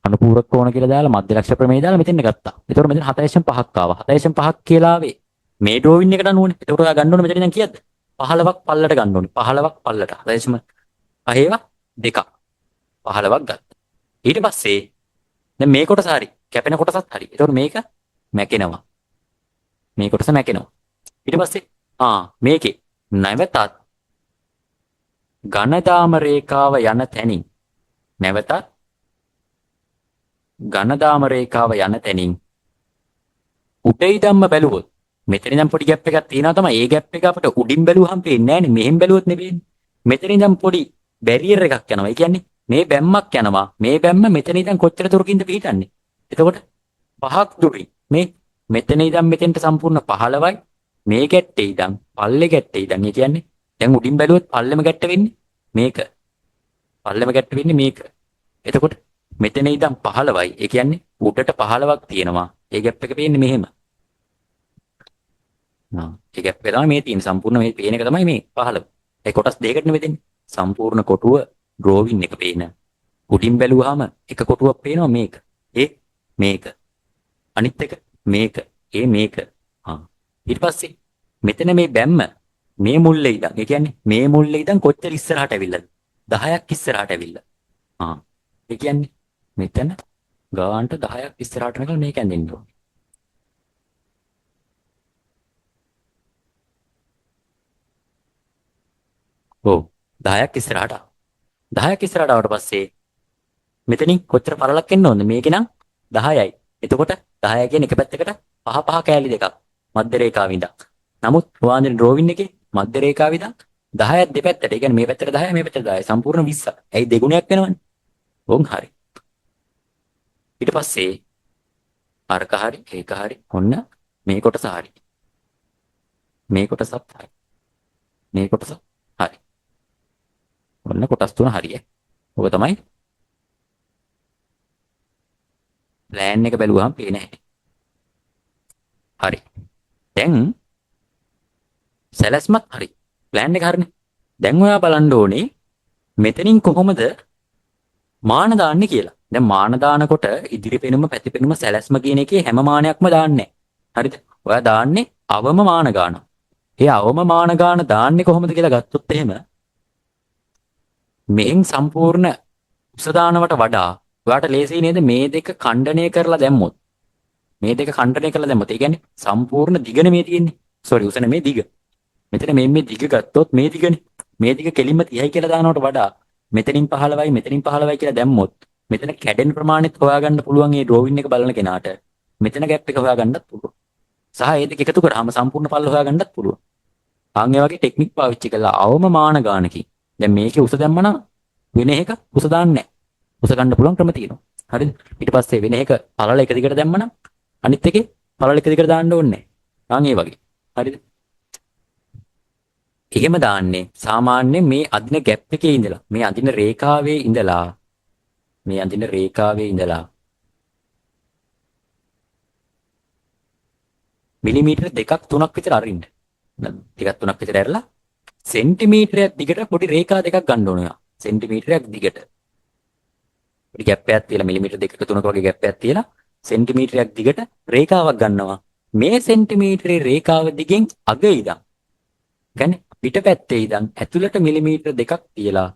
අනුපූරක කෝණ කියලා දාලා මධ්‍ය ලක්ෂ ප්‍රමේය දාලා මෙතෙන් ගත්තා. ඒතකොට මෙතන 7.5ක් ආවා. 7.5ක් කියලා ආවේ මේ ඩ්‍රෝවින් එකට අනුවනේ. ඒතකොට ඔයා ගන්න ඕනේ මෙතන ඉඳන් කීයද? 15ක් පල්ලට ගන්න ඕනේ. 15ක් පල්ලට. 7.5 2ක් 15ක් ගත්තා. ඊට පස්සේ දැන් මේ කොටස හරි කැපෙන කොටසත් හරි. ඒතකොට මේක මැකෙනවා. මේ කොටස මැකෙනවා. ඊට පස්සේ මේකේ නැවතත් ඝනදාම රේඛාව යන තැනින් නැවතත් ඝනදාම රේඛාව යන තැනින් උඩයි ධම්ම බැලුවොත් මෙතන ඉඳන් පොඩි ગેප් එකක් තියෙනවා තමයි. ඒ ગેප් එක අපිට උඩින් බැලුවහම පේන්නේ නැහැ නේ. මෙහෙන් බැලුවොත් නෙවෙයි. මෙතන ඉඳන් පොඩි බැරියර් එකක් යනවා. ඒ කියන්නේ මේ බැම්මක් යනවා. මේ බැම්ම මෙතන ඉඳන් කොච්චර දුරකින්ද පිහිටන්නේ? එතකොට 5ක් දුරින් මේ මෙතන ඉඳන් මෙතෙන්ට සම්පූර්ණ 15යි. මේ ගැට්ටේ ඉඳන් පල්ලේ ගැට්ටේ ඉඳන්. ඒ කියන්නේ දැන් උඩින් බැලුවොත් පල්ලෙම ගැට්ට වෙන්නේ මේක. පල්ලෙම ගැට්ට වෙන්නේ මේක. එතකොට මෙතන ඉඳන් 15යි. ඒ කියන්නේ උඩට 15ක් තියෙනවා. ඒ ગેප් එක පේන්නේ මෙහෙම. ඒ ગેප් එක තමයි මේ තියෙන සම්පූර්ණ මේ පේන එක තමයි මේ 15. ඒ කොටස් දෙකකට නෙවෙන්නේ. සම්පූර්ණ කොටුව ඩ්‍රෝවින් එක පේන. උඩින් බැලුවාම එක කොටුවක් පේනවා මේක. මේක. අනිත් එක මේක. මේක. ඊට පස්සේ මෙතන මේ බැම්ම මේ මුල්ලේ ඉඳන්. ඒ කියන්නේ මේ මුල්ලේ ඉඳන් කොච්චර ඉස්සරහට ඇවිල්ලාද? 10ක් ඉස්සරහට ඇවිල්ලා. ඒ කියන්නේ මෙතන ගානට 10ක් ඉස්සරහට නැගලා මේක ඇඳෙන්න ඕනේ. ඔව් 10ක් ඉස්සරහට. 10ක් ඉස්සරහට ආවට පස්සේ මෙතනින් කොච්චර පළලක් එන්න ඕනද? මේකේ නම් 10යි. එතකොට 10 කියන්නේ එක පැත්තකට පහ පහ කෑලි දෙකක් මධ්‍ය රේඛාව ඉඳන්. නමුත් රුවාන්දේ ඩ්‍රෝවින් එකේ මධ්‍ය රේඛාව ඉඳන් 10ක් දෙපැත්තට. ඒ කියන්නේ මේ පැත්තට 10යි මේ පැත්තට 10යි. සම්පූර්ණ 20ක්. ඇයි දෙගුණයක් වෙනවනේ. ඕන් හරි. ඊට පස්සේ අරක හරි ඒක හරි ඔන්න මේ කොටස හරි. මේ කොටසත් හරි. මේ කොටස හරි. ඔන්න කොටස් තුන හරියි. ඔක තමයි ප්ලෑන් එක බැලුවාම පේන හැටි. හරි. දැන් සැලැස්මත් හරි. ප්ලෑන් එක හරිනේ. දැන් ඔයා බලන්න ඕනේ මෙතනින් කොහොමද මාන දාන්නේ කියලා. දැන් මාන දානකොට ඉදිරි පෙනුම පැති පෙනුම සැලැස්ම කියන එකේ හැම මානයක්ම දාන්නේ නැහැ. හරිද? ඔයා දාන්නේ අවම මාන ගාන. ඒ අවම මාන ගාන දාන්නේ කොහොමද කියලා ගත්තොත් එහෙම මෙහෙන් සම්පූර්ණ උස දානවට වඩා ඔයාට ලේසියි නේද මේ දෙක ඛණ්ඩණය කරලා දැම්මොත්. මේ දෙක ඛණ්ඩණය කරලා දැම්මොත්. ඒ කියන්නේ සම්පූර්ණ දිගනේ මේ තියෙන්නේ. සෝරි උස නෙමේ දිග. මෙතන මේ දිග ගත්තොත් මේ දිගනේ. මේ දිග කෙලින්ම 30යි කියලා දානවට වඩා මෙතනින් 15යි මෙතනින් 15යි කියලා දැම්මොත් මෙතන කැඩෙන ප්‍රමාණෙත් හොයාගන්න පුළුවන් මේ ඩ්‍රෝවින් එක බලන කෙනාට. මෙතන ગેප් එක හොයාගන්නත් පුළුවන්. සහ ඒ දෙක එකතු කරාම සම්පූර්ණ පල්ල හොයාගන්නත් පුළුවන්. ආන් ඒ වගේ ටෙක්නික් පාවිච්චි කළා අවම මාන ගානකින්. දැන් මේකේ උස දැම්මනම් වෙන එක උස දාන්නේ නැහැ. උස ගන්න පුළුවන් ක්‍රම තියෙනවා. හරිද? ඊට පස්සේ වෙන එක පළල එක දිගට දැම්මනම් අනිත් එකේ පළල එක දිගට දාන්න ඕනේ නැහැ. ආන් ඒ වගේ. හරිද? එහෙම දාන්නේ සාමාන්‍යයෙන් මේ අදින ગેප් එකේ ඉඳලා මේ අදින රේඛාවේ ඉඳලා මිලිමීටර 2ක් 3ක් විතර අරින්න. 2ක් 3ක් විතර ඇරලා සෙන්ටිමීටරයක් දිගට පොඩි රේඛා දෙකක් ගන්න ඕනේ. සෙන්ටිමීටරයක් දිගට. පොඩි ગેප් එකක් තියලා මිලිමීටර 2ක 3ක වගේ ગેප් එකක් තියලා සෙන්ටිමීටරයක් දිගට රේඛාවක් ගන්නවා. මේ සෙන්ටිමීටරේ රේඛාව දිගෙන් අග ඉඳන් කියන්නේ පිටපැත්තේ ඉඳන් ඇතුළට මිලිමීටර 2ක් තියලා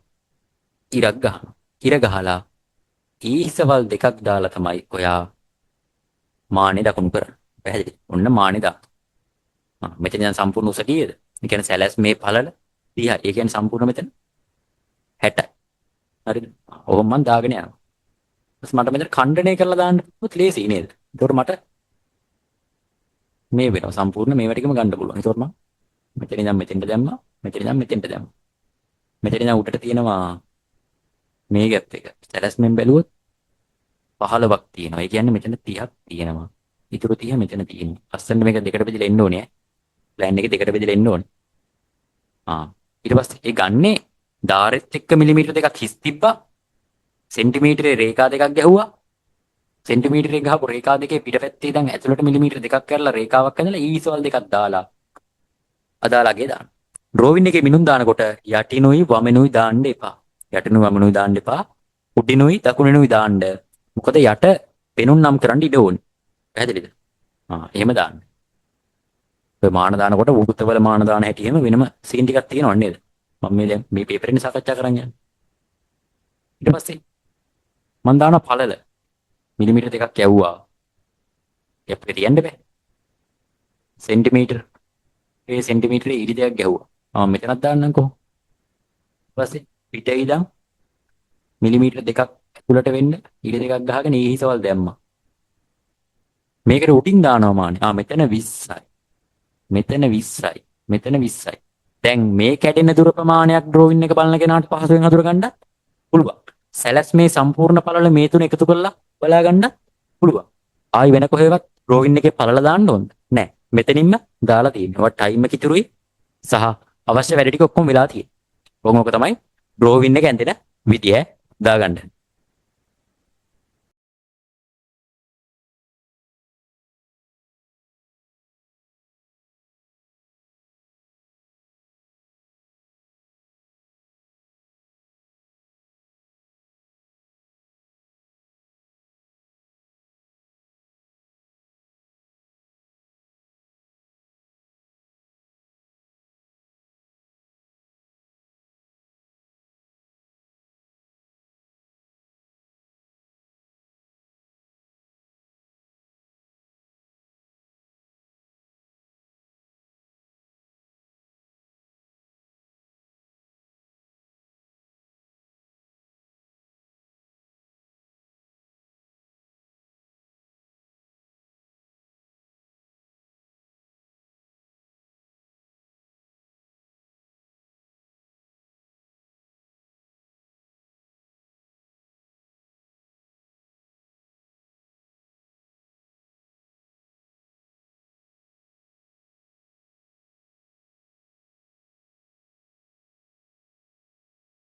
ඉරක් ගහනවා. ඉර ගහලා ඊහිසවල් දෙකක් දාලා තමයි ඔයා මානේ දකුණු කරන්නේ. පැහැදිලි. ඔන්න මානේ දා. මෙතන දැන් සම්පූර්ණ උස කීයද? ඒ කියන්නේ සැලැස් මේ පළල 30යි. ඒ කියන්නේ සම්පූර්ණ මෙතන 60යි. හරිද? ඔහොම මම දාගෙන යනවා. ඊට මට මෙතන ඛණ්ඩණය කරලා දාන්න පුළුවන් ලේසි නේද? ඒකට මට මේ වෙනවා සම්පූර්ණ මේවා ටිකම ගන්න පුළුවන්. ඒකට මම මෙතන ඉඳන් මෙතෙන්ට දැම්මා. මෙතන ඉඳන් මෙතෙන්ට දැම්මා. මෙතන ඉඳන් උඩට තියෙනවා මේ ગેප් එක. සැලැස්මෙන් බැලුවොත් 15ක් තියෙනවා. ඒ කියන්නේ මෙතන 30ක් තියෙනවා. ඊටු 30 මෙතන තියෙනවා. අස්සන්න මේක දෙකට බෙදලා එන්න ඕනේ ඈ. ප්ලෑන් එක දෙකට බෙදලා එන්න ඕනේ. ඊට පස්සේ ඒ ගන්නේ ධාරෙත් එක්ක මිලිමීටර දෙකක් හිස් තිබ්බා. සෙන්ටිමීටරේ රේඛා දෙකක් ගැහුවා. සෙන්ටිමීටර එක ගහපු රේඛා දෙකේ පිටපැත්තේ දැන් ඇතුළට මිලිමීටර දෙකක් කරලා රේඛාවක් ඇඳලා ඊසවල් දෙකක් දාලා අදාළගේ දාන්න. ඩ්‍රෝවින් එකේ මිනුම් දානකොට යටිනුයි වමනුයි දාන්න එපා. යටිනුයි වමනුයි දාන්න එපා. උඩිනුයි දකුණිනුයි දාන්න. මොකද යට පෙනුම් නම් කරන්න ඉඩ ඕනේ. පැහැදිලිද? එහෙම දාන්න. ඔය මාන දානකොට වෘත්තවල මාන දාන හැටි එහෙම වෙනම සීන් ටිකක් තියෙනව නේද? මම මේ දැන් මේ පේපර් එකේ සාකච්ඡා කරන් යන්නේ. ඊට පස්සේ මම දාන පළල මිලිමීටර දෙකක් යවුවා. එප් එක තියන්න බෑ. සෙන්ටිමීටර ඒ සෙන්ටිමීටරේ ඉරි දෙකක් ගැහුවා. මම මෙතනක් දාන්නම්කෝ. ඊට පස්සේ පිට ඉඳන් මිලිමීටර දෙකක් ඇතුළට වෙන්න ඉරි දෙකක් ගහගෙන ඊහිසවල් දැම්මා. මේකට උඩින් දානවා මානේ. මෙතන 20යි. මෙතන 20යි. මෙතන 20යි. දැන් මේ කැඩෙන දුර ප්‍රමාණයක් ඩ්‍රෝවින් එක බලන කෙනාට පහසුවෙන් හඳුර ගන්නත් පුළුවන්. සැලැස්මේ සම්පූර්ණ පළල මේ තුන එකතු කරලා බලා ගන්නත් පුළුවන්. ආයි වෙන කොහෙවත් ඩ්‍රෝවින් එකේ පළල දාන්න ඕනද? නෑ. මෙතනින්ම දාලා තියෙනවා. වත් ටයිම් එක ඉතුරුයි සහ අවශ්‍ය වැඩ ටික ඔක්කොම වෙලා තියෙනවා. ඕක තමයි ඩ්‍රෝවින් එක ඇඳෙන විදිය දාගන්න.